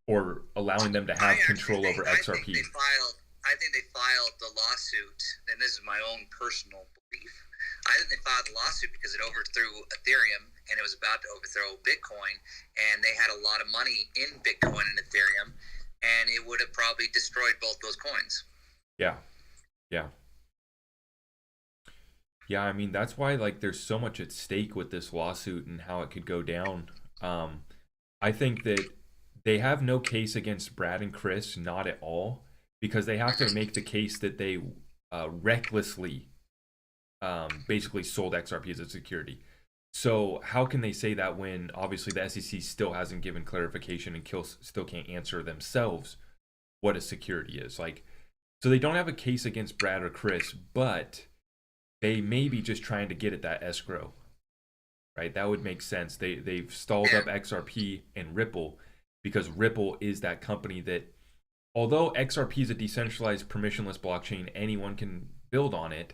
or allowing them to I have actually control think over I think XRP. they filed. I think they filed the lawsuit, and this is my own personal belief. I think they filed the lawsuit because it overthrew Ethereum, and it was about to overthrow Bitcoin, and they had a lot of money in Bitcoin and Ethereum, and it would have probably destroyed both those coins. Yeah. Yeah. Yeah, I mean that's why like there's so much at stake with this lawsuit and how it could go down. Um, I think that they have no case against Brad and Chris, not at all, because they have to make the case that they recklessly basically sold XRP as a security. So how can they say that when obviously the SEC still hasn't given clarification and still can't answer themselves what a security is? Like, so they don't have a case against Brad or Chris, but they may be just trying to get at that escrow, right? That would make sense. They've stalled up XRP and Ripple because Ripple is that company that, although XRP is a decentralized permissionless blockchain, anyone can build on it.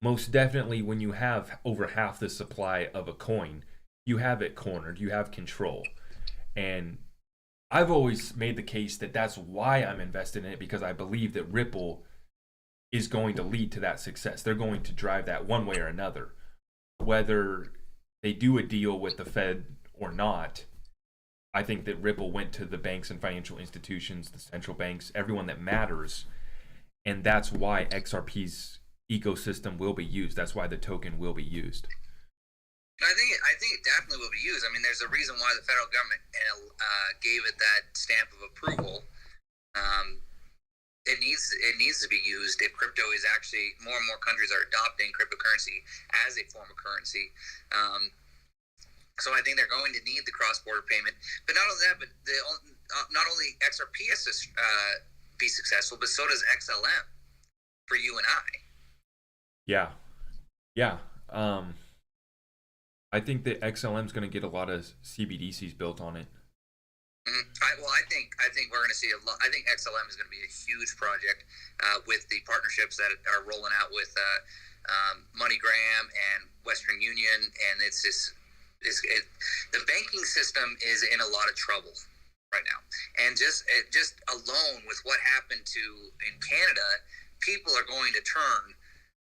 Most definitely, when you have over half the supply of a coin, you have it cornered. You have control, and I've always made the case that that's why I'm invested in it, because I believe that Ripple is going to lead to that success. They're going to drive that one way or another. Whether they do a deal with the Fed or not, I think that Ripple went to the banks and financial institutions, the central banks, everyone that matters. And that's why XRP's ecosystem will be used. That's why the token will be used. I think it definitely will be used. I mean, there's a reason why the federal government gave it that stamp of approval. Um, it needs to be used if crypto is actually more and more countries are adopting cryptocurrency as a form of currency. So I think they're going to need the cross-border payment. But not only that, but not only XRP has to be successful, but so does XLM for you and I. Yeah. Yeah. I think that XLM is going to get a lot of CBDCs built on it. Mm-hmm. I think we're going to see a lot. I think XLM is going to be a huge project with the partnerships that are rolling out with MoneyGram and Western Union, and the banking system is in a lot of trouble right now. And just alone with what happened in Canada, people are going to turn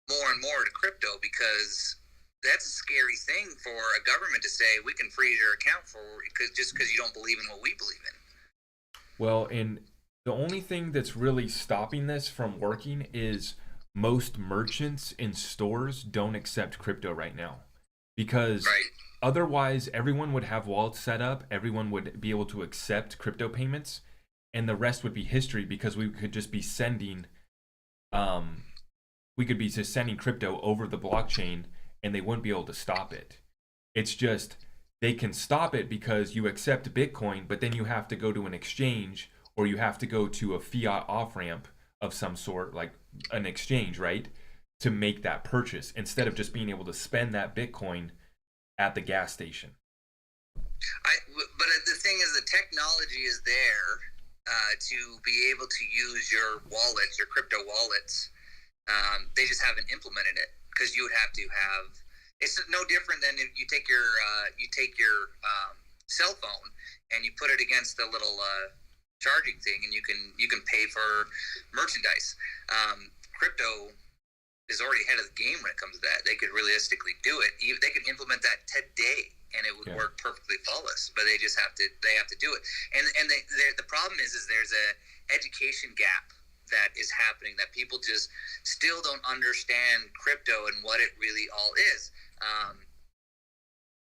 more and more to crypto because that's a scary thing for a government to say we can freeze your account just because you don't believe in what we believe in. Well, and the only thing that's really stopping this from working is most merchants in stores don't accept crypto right now, because Right. otherwise everyone would have wallets set up, everyone would be able to accept crypto payments, and the rest would be history, because we could just be sending crypto over the blockchain and they wouldn't be able to stop it. It's just they can stop it because you accept Bitcoin, but then you have to go to an exchange or you have to go to a fiat off ramp of some sort, like an exchange, right? To make that purchase instead of just being able to spend that Bitcoin at the gas station. But the thing is, the technology is there to be able to use your wallets, your crypto wallets. They just haven't implemented it because you would have to have. It's no different than if you take your cell phone and you put it against the little charging thing, and you can pay for merchandise. Crypto is already ahead of the game when it comes to that. They could realistically do it. They could implement that today, and it would work perfectly flawless. But they just have to do it. And the problem is there's a education gap that is happening, that people just still don't understand crypto and what it really all is.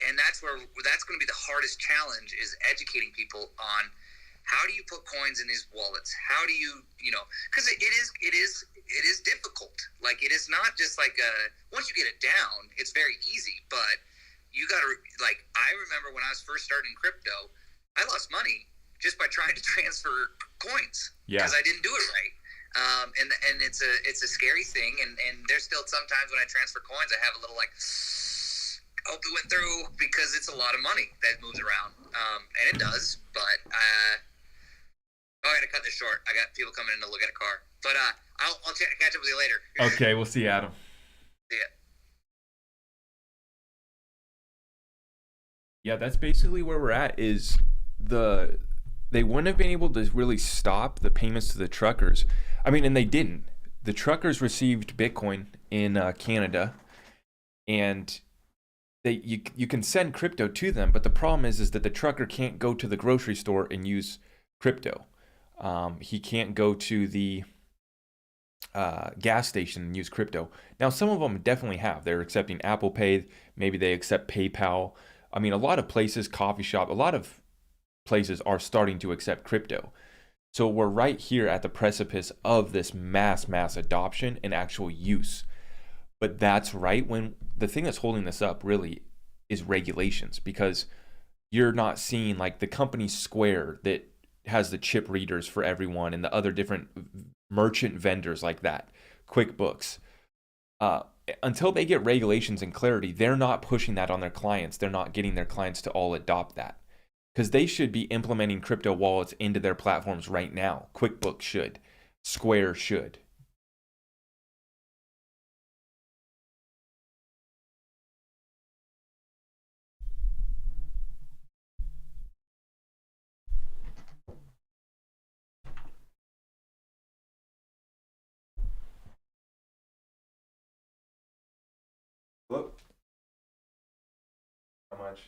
And that's going to be the hardest challenge, is educating people on how do you put coins in these wallets? How do you because it is difficult. Like, it is not just like once you get it down, it's very easy, but you got to, like, I remember when I was first starting crypto, I lost money just by trying to transfer coins because I didn't do it right. And it's a scary thing, and there's still sometimes when I transfer coins, I have a little like, hope it went through, because it's a lot of money that moves around, and it does. But I gotta cut this short. I got people coming in to look at a car, but I'll catch up with you later. Okay, we'll see you, Adam. See ya. Yeah, that's basically where we're at. Is the they wouldn't have been able to really stop the payments to the truckers. I mean, and they didn't. The truckers received Bitcoin in Canada, and you can send crypto to them, but the problem is that the trucker can't go to the grocery store and use crypto. He can't go to the gas station and use crypto. Now, some of them definitely have. They're accepting Apple Pay. Maybe they accept PayPal. I mean, a lot of places, coffee shop, a lot of places are starting to accept crypto. So we're right here at the precipice of this mass adoption and actual use. But that's right when the thing that's holding this up really is regulations, because you're not seeing like the company Square that has the chip readers for everyone and the other different merchant vendors like that, QuickBooks. Uh, until they get regulations and clarity, they're not pushing that on their clients. They're not getting their clients to all adopt that, because they should be implementing crypto wallets into their platforms right now. QuickBooks should, Square should. Look, how much?